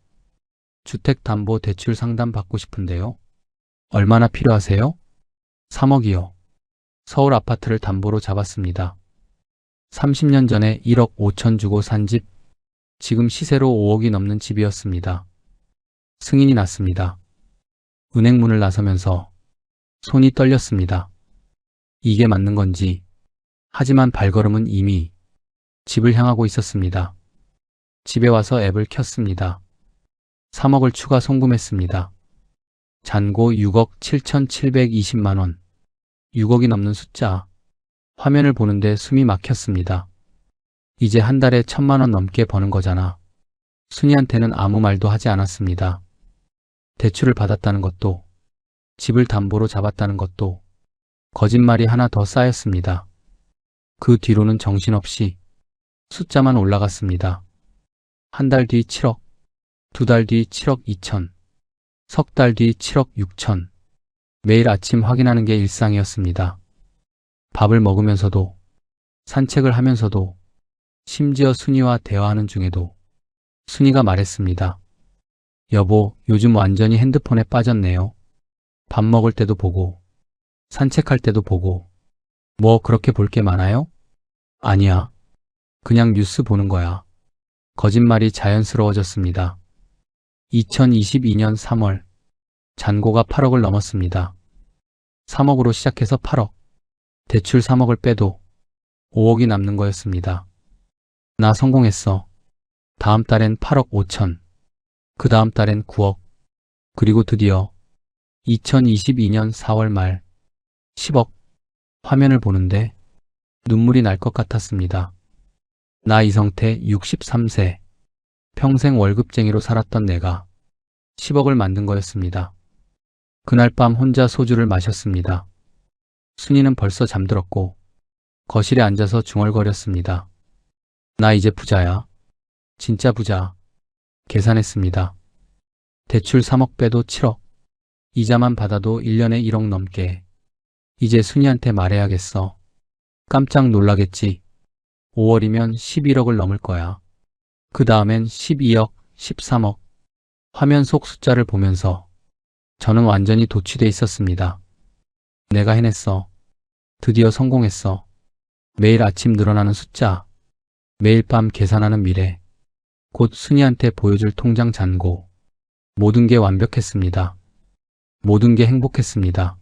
주택담보대출 상담 받고 싶은데요. 얼마나 필요하세요? 3억이요. 서울 아파트를 담보로 잡았습니다. 30년 전에 1억 5천 주고 산 집, 지금 시세로 5억이 넘는 집이었습니다. 승인이 났습니다. 은행 문을 나서면서 손이 떨렸습니다. 이게 맞는 건지. 하지만 발걸음은 이미 집을 향하고 있었습니다. 집에 와서 앱을 켰습니다. 3억을 추가 송금했습니다. 잔고 6억 7,720만 원. 6억이 넘는 숫자. 화면을 보는데 숨이 막혔습니다. 이제 한 달에 1,000만 원 넘게 버는 거잖아. 순이한테는 아무 말도 하지 않았습니다. 대출을 받았다는 것도, 집을 담보로 잡았다는 것도 거짓말이 하나 더 쌓였습니다. 그 뒤로는 정신없이 숫자만 올라갔습니다. 한 달 뒤 7억, 두 달 뒤 7억 2천, 석 달 뒤 7억 6천. 매일 아침 확인하는 게 일상이었습니다. 밥을 먹으면서도, 산책을 하면서도, 심지어 순이와 대화하는 중에도 순이가 말했습니다. 여보, 요즘 완전히 핸드폰에 빠졌네요. 밥 먹을 때도 보고, 산책할 때도 보고. 뭐 그렇게 볼 게 많아요? 아니야. 그냥 뉴스 보는 거야. 거짓말이 자연스러워졌습니다. 2022년 3월, 잔고가 8억을 넘었습니다. 3억으로 시작해서 8억, 대출 3억을 빼도 5억이 남는 거였습니다. 나 성공했어. 다음 달엔 8억 5천, 그 다음 달엔 9억, 그리고 드디어 2022년 4월 말 10억. 화면을 보는데 눈물이 날 것 같았습니다. 나 이성태 63세, 평생 월급쟁이로 살았던 내가 10억을 만든 거였습니다. 그날 밤 혼자 소주를 마셨습니다. 순이는 벌써 잠들었고 거실에 앉아서 중얼거렸습니다. 나 이제 부자야. 진짜 부자. 계산했습니다. 대출 3억 빼도 7억. 이자만 받아도 1년에 1억 넘게. 이제 순이한테 말해야겠어. 깜짝 놀라겠지. 5월이면 11억을 넘을 거야. 그 다음엔 12억, 13억. 화면 속 숫자를 보면서 저는 완전히 도취돼 있었습니다. 내가 해냈어. 드디어 성공했어. 매일 아침 늘어나는 숫자. 매일 밤 계산하는 미래. 곧 순이한테 보여줄 통장 잔고. 모든 게 완벽했습니다. 모든 게 행복했습니다.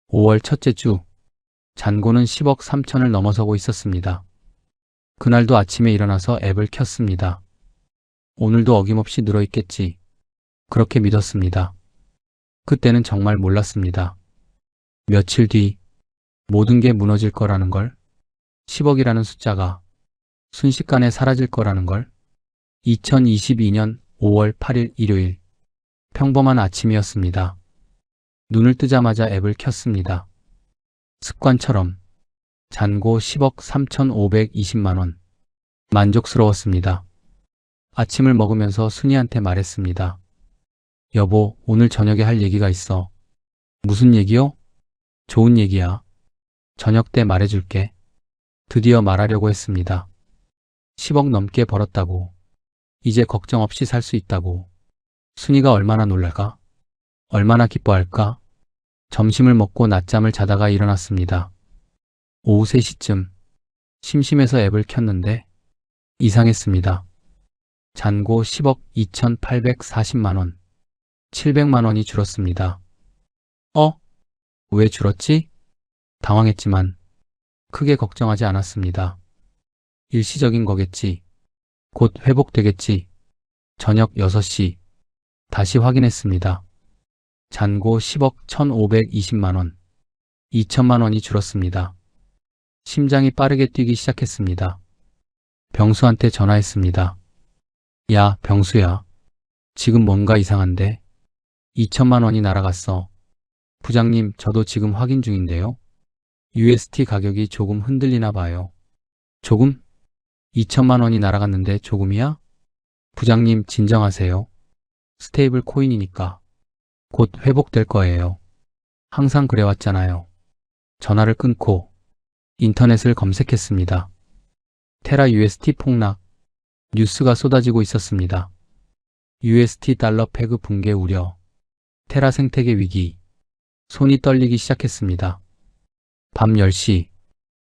5월 첫째 주. 잔고는 10억 3천을 넘어서고 있었습니다. 그날도 아침에 일어나서 앱을 켰습니다. 오늘도 어김없이 늘어있겠지. 그렇게 믿었습니다. 그때는 정말 몰랐습니다. 며칠 뒤 모든 게 무너질 거라는 걸, 10억이라는 숫자가 순식간에 사라질 거라는 걸. 2022년 5월 8일 일요일, 평범한 아침이었습니다. 눈을 뜨자마자 앱을 켰습니다. 습관처럼 잔고 10억 3,520만 원. 만족스러웠습니다. 아침을 먹으면서 순이한테 말했습니다. 여보, 오늘 저녁에 할 얘기가 있어. 무슨 얘기요? 좋은 얘기야. 저녁 때 말해줄게. 드디어 말하려고 했습니다. 10억 넘게 벌었다고. 이제 걱정 없이 살 수 있다고. 순이가 얼마나 놀랄까? 얼마나 기뻐할까? 점심을 먹고 낮잠을 자다가 일어났습니다. 오후 3시쯤 심심해서 앱을 켰는데 이상했습니다. 잔고 10억 2,840만 원. 700만 원이 줄었습니다. 왜 줄었지? 당황했지만 크게 걱정하지 않았습니다. 일시적인 거겠지. 곧 회복되겠지. 저녁 6시 다시 확인했습니다. 잔고 10억 1,520만 원. 2천만 원이 줄었습니다. 심장이 빠르게 뛰기 시작했습니다. 병수한테 전화했습니다. 야, 병수야. 지금 뭔가 이상한데? 2천만 원이 날아갔어. 부장님, 저도 지금 확인 중인데요. UST 가격이 조금 흔들리나 봐요. 조금? 2천만 원이 날아갔는데 조금이야? 부장님, 진정하세요. 스테이블 코인이니까 곧 회복될 거예요. 항상 그래왔잖아요. 전화를 끊고 인터넷을 검색했습니다. 테라 UST 폭락. 뉴스가 쏟아지고 있었습니다. UST 달러 패그 붕괴 우려. 테라 생태계 위기. 손이 떨리기 시작했습니다. 밤 10시.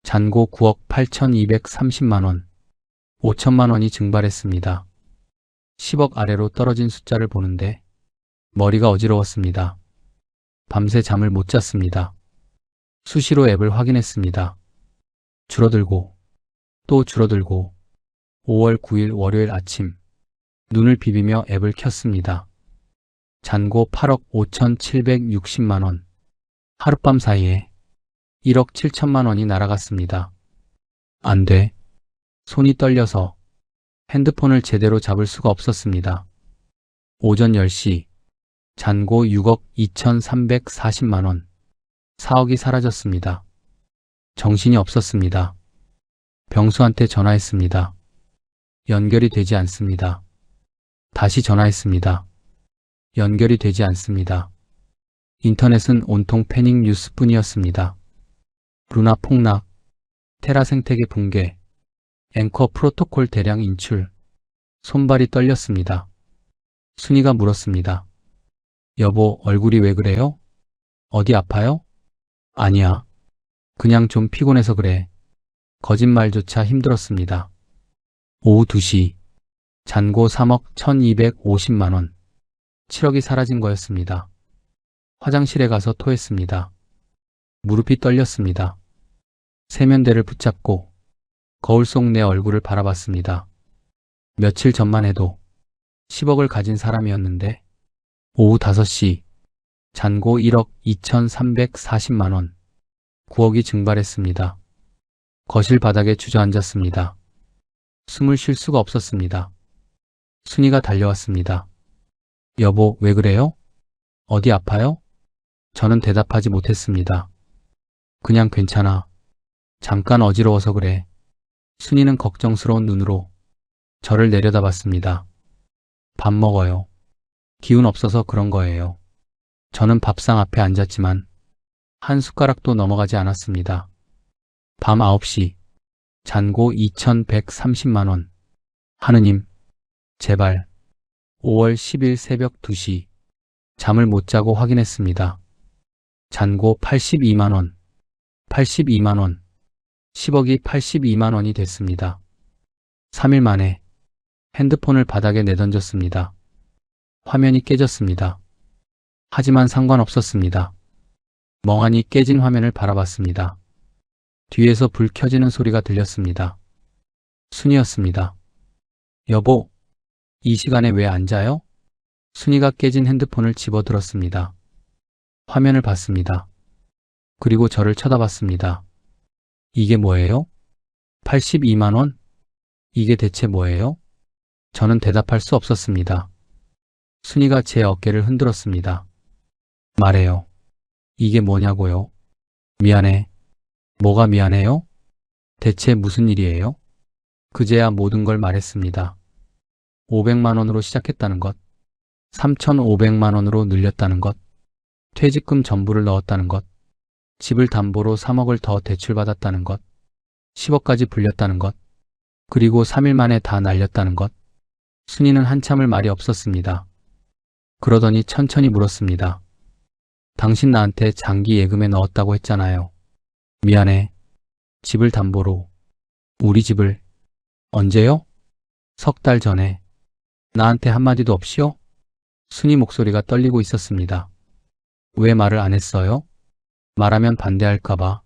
잔고 9억 8,230만 원. 5천만 원이 증발했습니다. 10억 아래로 떨어진 숫자를 보는데 머리가 어지러웠습니다. 밤새 잠을 못 잤습니다. 수시로 앱을 확인했습니다. 줄어들고 또 줄어들고. 5월 9일 월요일 아침 눈을 비비며 앱을 켰습니다. 잔고 8억 5,760만 원. 하룻밤 사이에 1억 7천만 원이 날아갔습니다. 안 돼. 손이 떨려서 핸드폰을 제대로 잡을 수가 없었습니다. 오전 10시 잔고 6억 2,340만 원. 4억이 사라졌습니다. 정신이 없었습니다. 병수한테 전화했습니다. 연결이 되지 않습니다. 다시 전화했습니다. 연결이 되지 않습니다. 인터넷은 온통 패닉 뉴스뿐이었습니다. 루나 폭락, 테라 생태계 붕괴, 앵커 프로토콜 대량 인출. 손발이 떨렸습니다. 순이가 물었습니다. 여보, 얼굴이 왜 그래요? 어디 아파요? 아니야. 그냥 좀 피곤해서 그래. 거짓말조차 힘들었습니다. 오후 2시. 잔고 3억 1,250만 원. 7억이 사라진 거였습니다. 화장실에 가서 토했습니다. 무릎이 떨렸습니다. 세면대를 붙잡고 거울 속 내 얼굴을 바라봤습니다. 며칠 전만 해도 10억을 가진 사람이었는데. 오후 5시. 잔고 1억 2,340만 원. 9억이 증발했습니다. 거실 바닥에 주저앉았습니다. 숨을 쉴 수가 없었습니다. 순이가 달려왔습니다. 여보, 왜 그래요? 어디 아파요? 저는 대답하지 못했습니다. 그냥 괜찮아. 잠깐 어지러워서 그래. 순이는 걱정스러운 눈으로 저를 내려다봤습니다. 밥 먹어요. 기운 없어서 그런 거예요. 저는 밥상 앞에 앉았지만 한 숟가락도 넘어가지 않았습니다. 밤 9시, 잔고 2130만 원. 하느님, 제발. 5월 10일 새벽 2시, 잠을 못 자고 확인했습니다. 잔고 82만 원, 82만 원, 10억이 82만 원이 됐습니다. 3일 만에 핸드폰을 바닥에 내던졌습니다. 화면이 깨졌습니다. 하지만 상관없었습니다. 멍하니 깨진 화면을 바라봤습니다. 뒤에서 불 켜지는 소리가 들렸습니다. 순이었습니다. 여보, 이 시간에 왜 안 자요? 순이가 깨진 핸드폰을 집어들었습니다. 화면을 봤습니다. 그리고 저를 쳐다봤습니다. 이게 뭐예요? 82만 원? 이게 대체 뭐예요? 저는 대답할 수 없었습니다. 순이가 제 어깨를 흔들었습니다. 말해요. 이게 뭐냐고요? 미안해. 뭐가 미안해요? 대체 무슨 일이에요? 그제야 모든 걸 말했습니다. 500만 원으로 시작했다는 것, 3,500만 원으로 늘렸다는 것, 퇴직금 전부를 넣었다는 것, 집을 담보로 3억을 더 대출받았다는 것, 10억까지 불렸다는 것, 그리고 3일 만에 다 날렸다는 것. 순이는 한참을 말이 없었습니다. 그러더니 천천히 물었습니다. 당신 나한테 장기 예금에 넣었다고 했잖아요. 미안해. 집을 담보로. 우리 집을. 언제요? 3달 전에. 나한테 한마디도 없이요? 순이 목소리가 떨리고 있었습니다. 왜 말을 안 했어요? 말하면 반대할까봐.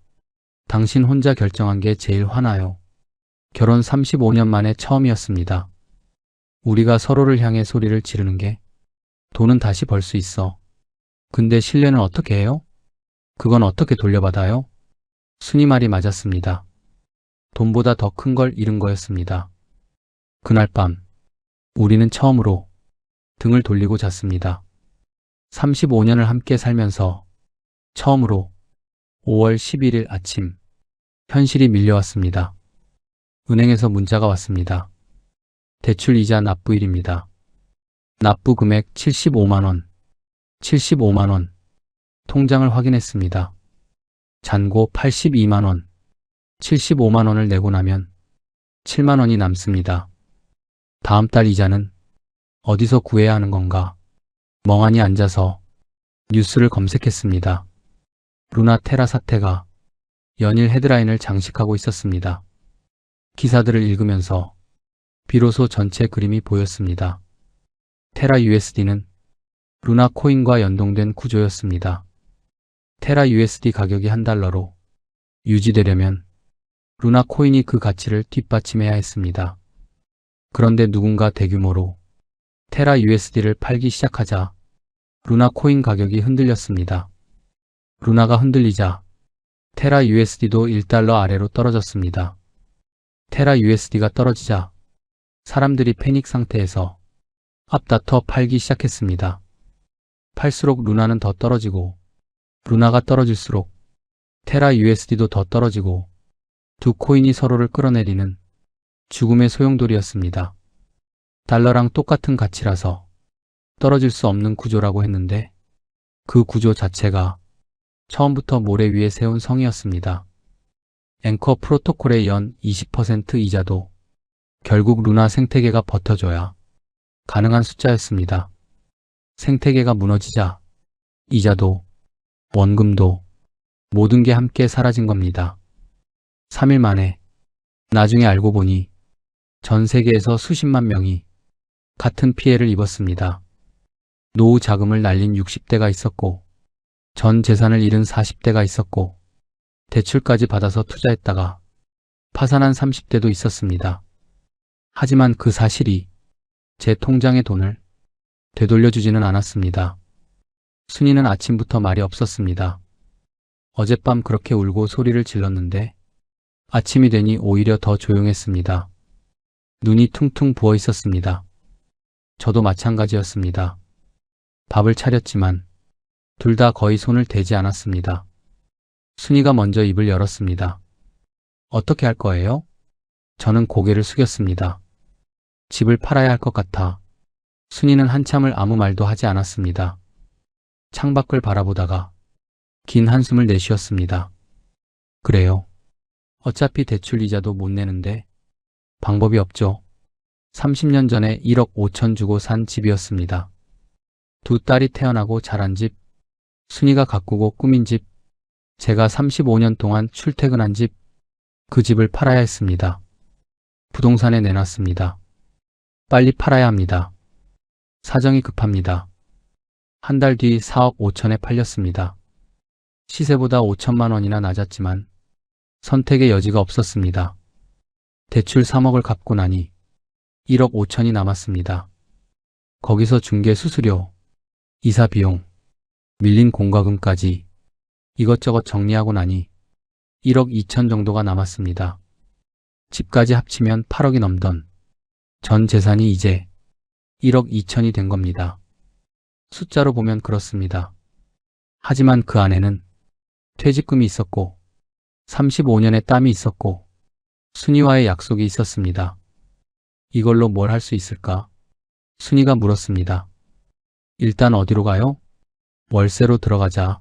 당신 혼자 결정한 게 제일 화나요. 결혼 35년 만에 처음이었습니다. 우리가 서로를 향해 소리를 지르는 게 돈은 다시 벌 수 있어. 근데 신뢰는 어떻게 해요? 그건 어떻게 돌려받아요? 순이 말이 맞았습니다. 돈보다 더 큰 걸 잃은 거였습니다. 그날 밤, 우리는 처음으로 등을 돌리고 잤습니다. 35년을 함께 살면서 처음으로 5월 11일 아침, 현실이 밀려왔습니다. 은행에서 문자가 왔습니다. 대출 이자 납부일입니다. 납부 금액 75만 원. 75만 원. 통장을 확인했습니다. 잔고 82만 원. 75만 원을 내고 나면 7만 원이 남습니다. 다음 달 이자는 어디서 구해야 하는 건가? 멍하니 앉아서 뉴스를 검색했습니다. 루나 테라 사태가 연일 헤드라인을 장식하고 있었습니다. 기사들을 읽으면서 비로소 전체 그림이 보였습니다. 테라 USD는 루나 코인과 연동된 구조였습니다. 테라 USD 가격이 $1로 유지되려면 루나 코인이 그 가치를 뒷받침해야 했습니다. 그런데 누군가 대규모로 테라 USD를 팔기 시작하자 루나 코인 가격이 흔들렸습니다. 루나가 흔들리자 테라 USD도 $1 아래로 떨어졌습니다. 테라 USD가 떨어지자 사람들이 패닉 상태에서 앞다퉈 팔기 시작했습니다. 팔수록 루나는 더 떨어지고 루나가 떨어질수록 테라 USD도 더 떨어지고 두 코인이 서로를 끌어내리는 죽음의 소용돌이였습니다. 달러랑 똑같은 가치라서 떨어질 수 없는 구조라고 했는데 그 구조 자체가 처음부터 모래 위에 세운 성이었습니다. 앵커 프로토콜의 연 20% 이자도 결국 루나 생태계가 버텨줘야 가능한 숫자였습니다. 생태계가 무너지자 이자도 원금도 모든 게 함께 사라진 겁니다. 3일 만에 나중에 알고 보니 전 세계에서 수십만 명이 같은 피해를 입었습니다. 노후 자금을 날린 60대가 있었고 전 재산을 잃은 40대가 있었고 대출까지 받아서 투자했다가 파산한 30대도 있었습니다. 하지만 그 사실이 제 통장의 돈을 되돌려주지는 않았습니다. 순이는 아침부터 말이 없었습니다. 어젯밤 그렇게 울고 소리를 질렀는데 아침이 되니 오히려 더 조용했습니다. 눈이 퉁퉁 부어 있었습니다. 저도 마찬가지였습니다. 밥을 차렸지만 둘 다 거의 손을 대지 않았습니다. 순이가 먼저 입을 열었습니다. 어떻게 할 거예요? 저는 고개를 숙였습니다. 집을 팔아야 할 것 같아. 순이는 한참을 아무 말도 하지 않았습니다. 창밖을 바라보다가 긴 한숨을 내쉬었습니다. 그래요. 어차피 대출 이자도 못 내는데 방법이 없죠. 30년 전에 1억 5천 주고 산 집이었습니다. 두 딸이 태어나고 자란 집, 순이가 가꾸고 꾸민 집, 제가 35년 동안 출퇴근한 집, 그 집을 팔아야 했습니다. 부동산에 내놨습니다. 빨리 팔아야 합니다. 사정이 급합니다. 한 달 뒤 4억 5천에 팔렸습니다. 시세보다 5천만 원이나 낮았지만 선택의 여지가 없었습니다. 대출 3억을 갚고 나니 1억 5천이 남았습니다. 거기서 중개 수수료, 이사 비용, 밀린 공과금까지 이것저것 정리하고 나니 1억 2천 정도가 남았습니다. 집까지 합치면 8억이 넘던 전 재산이 이제 1억 2천이 된 겁니다. 숫자로 보면 그렇습니다. 하지만 그 안에는 퇴직금이 있었고 35년의 땀이 있었고 순이와의 약속이 있었습니다. 이걸로 뭘 할 수 있을까? 순이가 물었습니다. 일단 어디로 가요? 월세로 들어가자.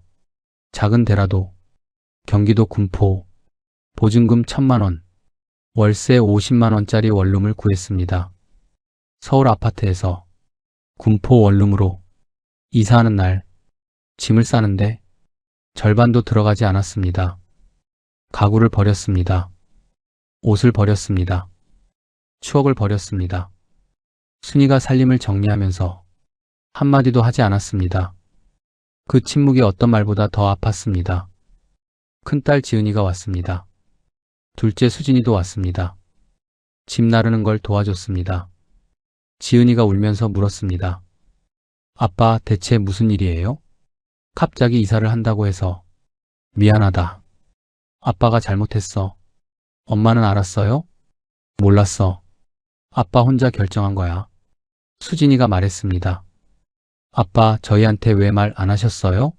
작은 데라도. 경기도 군포. 보증금 1,000만 원. 월세 50만 원짜리 원룸을 구했습니다. 서울 아파트에서 군포 원룸으로 이사하는 날 짐을 싸는데 절반도 들어가지 않았습니다. 가구를 버렸습니다. 옷을 버렸습니다. 추억을 버렸습니다. 순이가 살림을 정리하면서 한마디도 하지 않았습니다. 그 침묵이 어떤 말보다 더 아팠습니다. 큰딸 지은이가 왔습니다. 둘째 수진이도 왔습니다. 집 나르는 걸 도와줬습니다. 지은이가 울면서 물었습니다. 아빠, 대체 무슨 일이에요? 갑자기 이사를 한다고 해서. 미안하다. 아빠가 잘못했어. 엄마는 알았어요? 몰랐어. 아빠 혼자 결정한 거야. 수진이가 말했습니다. 아빠, 저희한테 왜 말 안 하셨어요?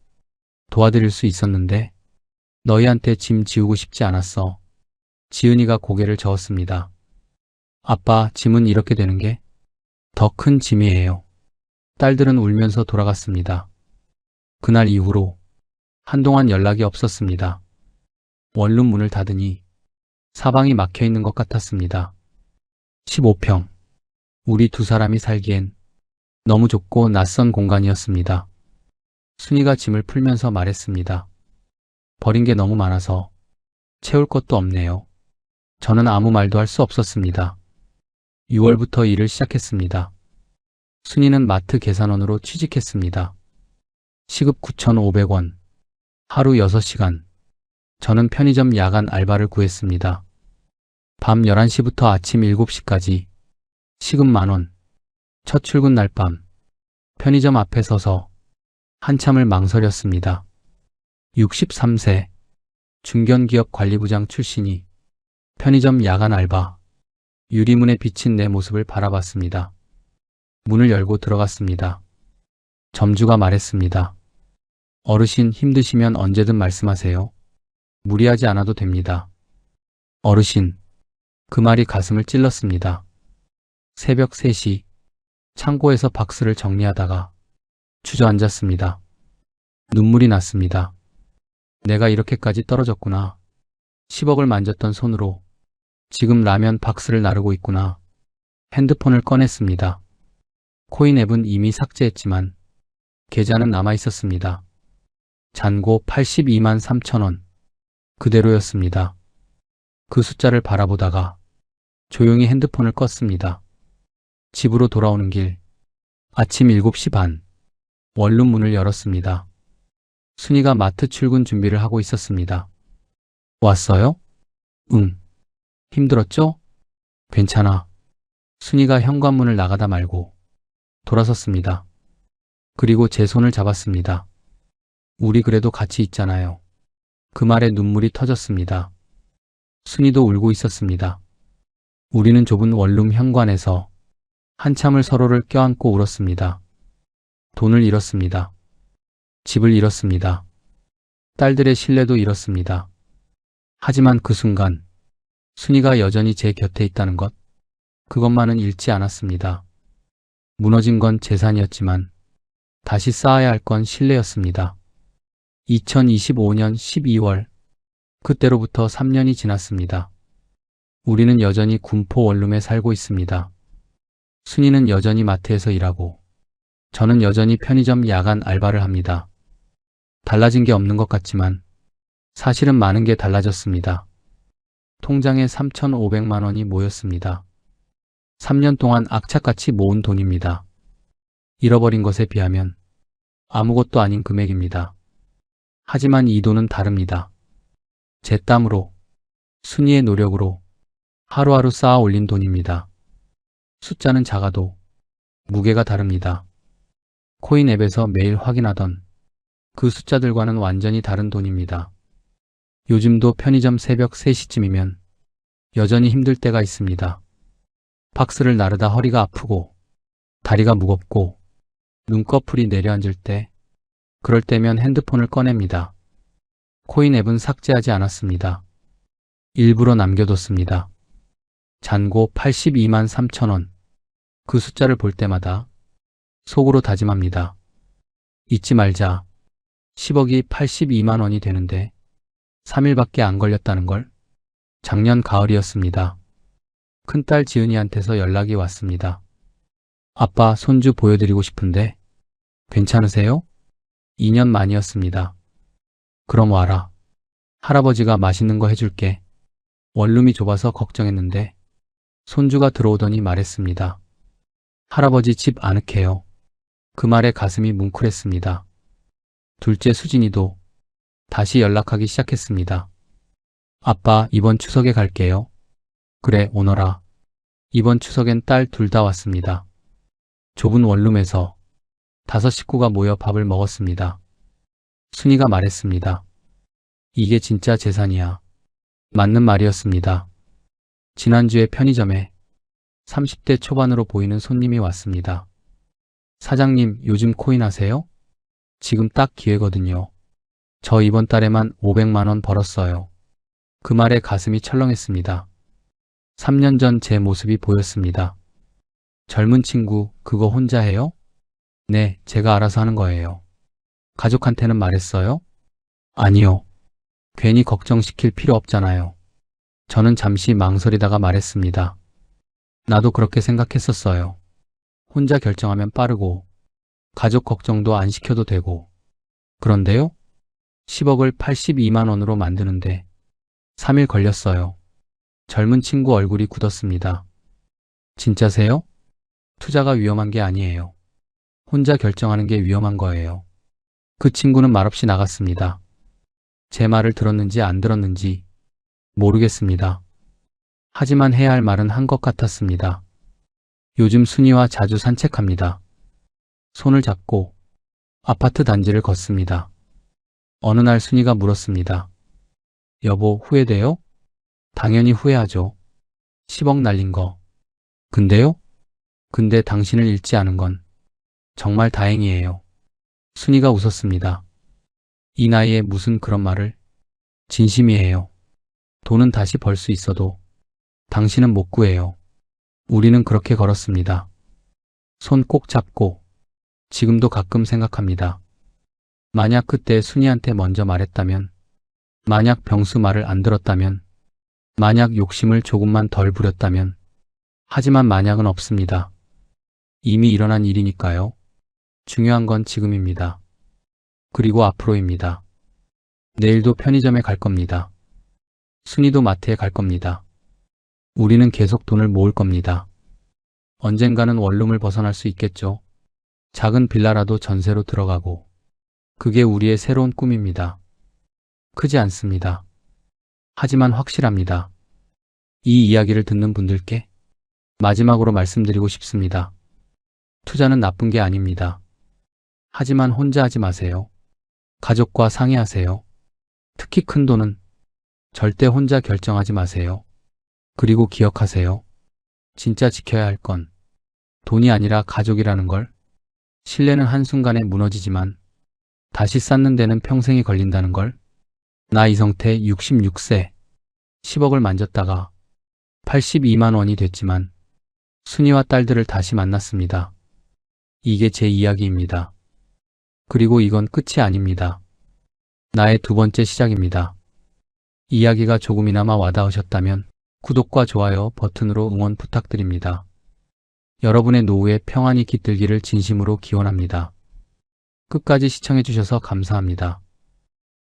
도와드릴 수 있었는데. 너희한테 짐 지우고 싶지 않았어. 지은이가 고개를 저었습니다. 아빠, 짐은 이렇게 되는 게 더 큰 짐이에요. 딸들은 울면서 돌아갔습니다. 그날 이후로 한동안 연락이 없었습니다. 원룸 문을 닫으니 사방이 막혀 있는 것 같았습니다. 15평. 우리 두 사람이 살기엔 너무 좁고 낯선 공간이었습니다. 순이가 짐을 풀면서 말했습니다. 버린 게 너무 많아서 채울 것도 없네요. 저는 아무 말도 할 수 없었습니다. 6월부터 일을 시작했습니다. 순이는 마트 계산원으로 취직했습니다. 시급 9,500원. 하루 6시간. 저는 편의점 야간 알바를 구했습니다. 밤 11시부터 아침 7시까지. 시급 10,000원. 첫 출근 날 밤. 편의점 앞에 서서 한참을 망설였습니다. 63세. 중견기업 관리부장 출신이 편의점 야간 알바. 유리문에 비친 내 모습을 바라봤습니다. 문을 열고 들어갔습니다. 점주가 말했습니다. 어르신 힘드시면 언제든 말씀하세요. 무리하지 않아도 됩니다. 어르신. 그 말이 가슴을 찔렀습니다. 새벽 3시. 창고에서 박스를 정리하다가 주저앉았습니다. 눈물이 났습니다. 내가 이렇게까지 떨어졌구나. 10억을 만졌던 손으로 지금 라면 박스를 나르고 있구나. 핸드폰을 꺼냈습니다. 코인 앱은 이미 삭제했지만 계좌는 남아 있었습니다. 잔고 82만 3천 원. 그대로였습니다. 그 숫자를 바라보다가 조용히 핸드폰을 껐습니다. 집으로 돌아오는 길. 아침 7시 반. 원룸 문을 열었습니다. 순이가 마트 출근 준비를 하고 있었습니다. 왔어요? 응. 힘들었죠? 괜찮아. 순이가 현관문을 나가다 말고 돌아섰습니다. 그리고 제 손을 잡았습니다. 우리 그래도 같이 있잖아요. 그 말에 눈물이 터졌습니다. 순이도 울고 있었습니다. 우리는 좁은 원룸 현관에서 한참을 서로를 껴안고 울었습니다. 돈을 잃었습니다. 집을 잃었습니다. 딸들의 신뢰도 잃었습니다. 하지만 그 순간 순이가 여전히 제 곁에 있다는 것, 그것만은 잃지 않았습니다. 무너진 건 재산이었지만 다시 쌓아야 할 건 신뢰였습니다. 2025년 12월, 그때로부터 3년이 지났습니다. 우리는 여전히 군포 원룸에 살고 있습니다. 순이는 여전히 마트에서 일하고, 저는 여전히 편의점 야간 알바를 합니다. 달라진 게 없는 것 같지만, 사실은 많은 게 달라졌습니다. 통장에 3,500만 원이 모였습니다. 3년 동안 악착같이 모은 돈입니다. 잃어버린 것에 비하면 아무것도 아닌 금액입니다. 하지만 이 돈은 다릅니다. 제 땀으로, 순이의 노력으로 하루하루 쌓아 올린 돈입니다. 숫자는 작아도 무게가 다릅니다. 코인 앱에서 매일 확인하던 그 숫자들과는 완전히 다른 돈입니다. 요즘도 편의점 새벽 3시쯤이면 여전히 힘들 때가 있습니다. 박스를 나르다 허리가 아프고 다리가 무겁고 눈꺼풀이 내려앉을 때, 그럴 때면 핸드폰을 꺼냅니다. 코인 앱은 삭제하지 않았습니다. 일부러 남겨뒀습니다. 잔고 82만 3천 원. 그 숫자를 볼 때마다 속으로 다짐합니다. 잊지 말자. 10억이 82만 원이 되는데 3일밖에 안 걸렸다는 걸. 작년 가을이었습니다. 큰딸 지은이한테서 연락이 왔습니다. 아빠, 손주 보여드리고 싶은데 괜찮으세요? 2년 만이었습니다. 그럼 와라. 할아버지가 맛있는 거 해줄게. 원룸이 좁아서 걱정했는데 손주가 들어오더니 말했습니다. 할아버지 집 아늑해요. 그 말에 가슴이 뭉클했습니다. 둘째 수진이도 다시 연락하기 시작했습니다. 아빠, 이번 추석에 갈게요. 그래, 오너라. 이번 추석엔 딸 둘 다 왔습니다. 좁은 원룸에서 5 식구가 모여 밥을 먹었습니다. 순이가 말했습니다. 이게 진짜 재산이야. 맞는 말이었습니다. 지난주에 편의점에 30대 초반으로 보이는 손님이 왔습니다. 사장님, 요즘 코인 하세요? 지금 딱 기회거든요. 저 이번 달에만 500만 원 벌었어요. 그 말에 가슴이 철렁했습니다. 3년 전 제 모습이 보였습니다. 젊은 친구, 그거 혼자 해요? 네, 제가 알아서 하는 거예요. 가족한테는 말했어요? 아니요. 괜히 걱정시킬 필요 없잖아요. 저는 잠시 망설이다가 말했습니다. 나도 그렇게 생각했었어요. 혼자 결정하면 빠르고, 가족 걱정도 안 시켜도 되고. 그런데요? 10억을 82만 원으로 만드는데 3일 걸렸어요. 젊은 친구 얼굴이 굳었습니다. 진짜세요? 투자가 위험한 게 아니에요. 혼자 결정하는 게 위험한 거예요. 그 친구는 말없이 나갔습니다. 제 말을 들었는지 안 들었는지 모르겠습니다. 하지만 해야 할 말은 한 것 같았습니다. 요즘 순이와 자주 산책합니다. 손을 잡고 아파트 단지를 걷습니다. 어느 날 순이가 물었습니다. 여보, 후회돼요? 당연히 후회하죠. 10억 날린 거. 근데요? 근데 당신을 잃지 않은 건 정말 다행이에요. 순이가 웃었습니다. 이 나이에 무슨 그런 말을. 진심이에요. 돈은 다시 벌 수 있어도 당신은 못 구해요. 우리는 그렇게 걸었습니다. 손 꼭 잡고. 지금도 가끔 생각합니다. 만약 그때 순이한테 먼저 말했다면, 만약 병수 말을 안 들었다면, 만약 욕심을 조금만 덜 부렸다면. 하지만 만약은 없습니다. 이미 일어난 일이니까요. 중요한 건 지금입니다. 그리고 앞으로입니다. 내일도 편의점에 갈 겁니다. 순이도 마트에 갈 겁니다. 우리는 계속 돈을 모을 겁니다. 언젠가는 원룸을 벗어날 수 있겠죠. 작은 빌라라도 전세로 들어가고. 그게 우리의 새로운 꿈입니다. 크지 않습니다. 하지만 확실합니다. 이 이야기를 듣는 분들께 마지막으로 말씀드리고 싶습니다. 투자는 나쁜 게 아닙니다. 하지만 혼자 하지 마세요. 가족과 상의하세요. 특히 큰 돈은 절대 혼자 결정하지 마세요. 그리고 기억하세요. 진짜 지켜야 할 건 돈이 아니라 가족이라는 걸. 신뢰는 한순간에 무너지지만 다시 쌓는 데는 평생이 걸린다는 걸. 나 이성태 66세. 10억을 만졌다가 82만 원이 됐지만 순이와 딸들을 다시 만났습니다. 이게 제 이야기입니다. 그리고 이건 끝이 아닙니다. 나의 두 번째 시작입니다. 이야기가 조금이나마 와닿으셨다면 구독과 좋아요 버튼으로 응원 부탁드립니다. 여러분의 노후에 평안이 깃들기를 진심으로 기원합니다. 끝까지 시청해주셔서 감사합니다.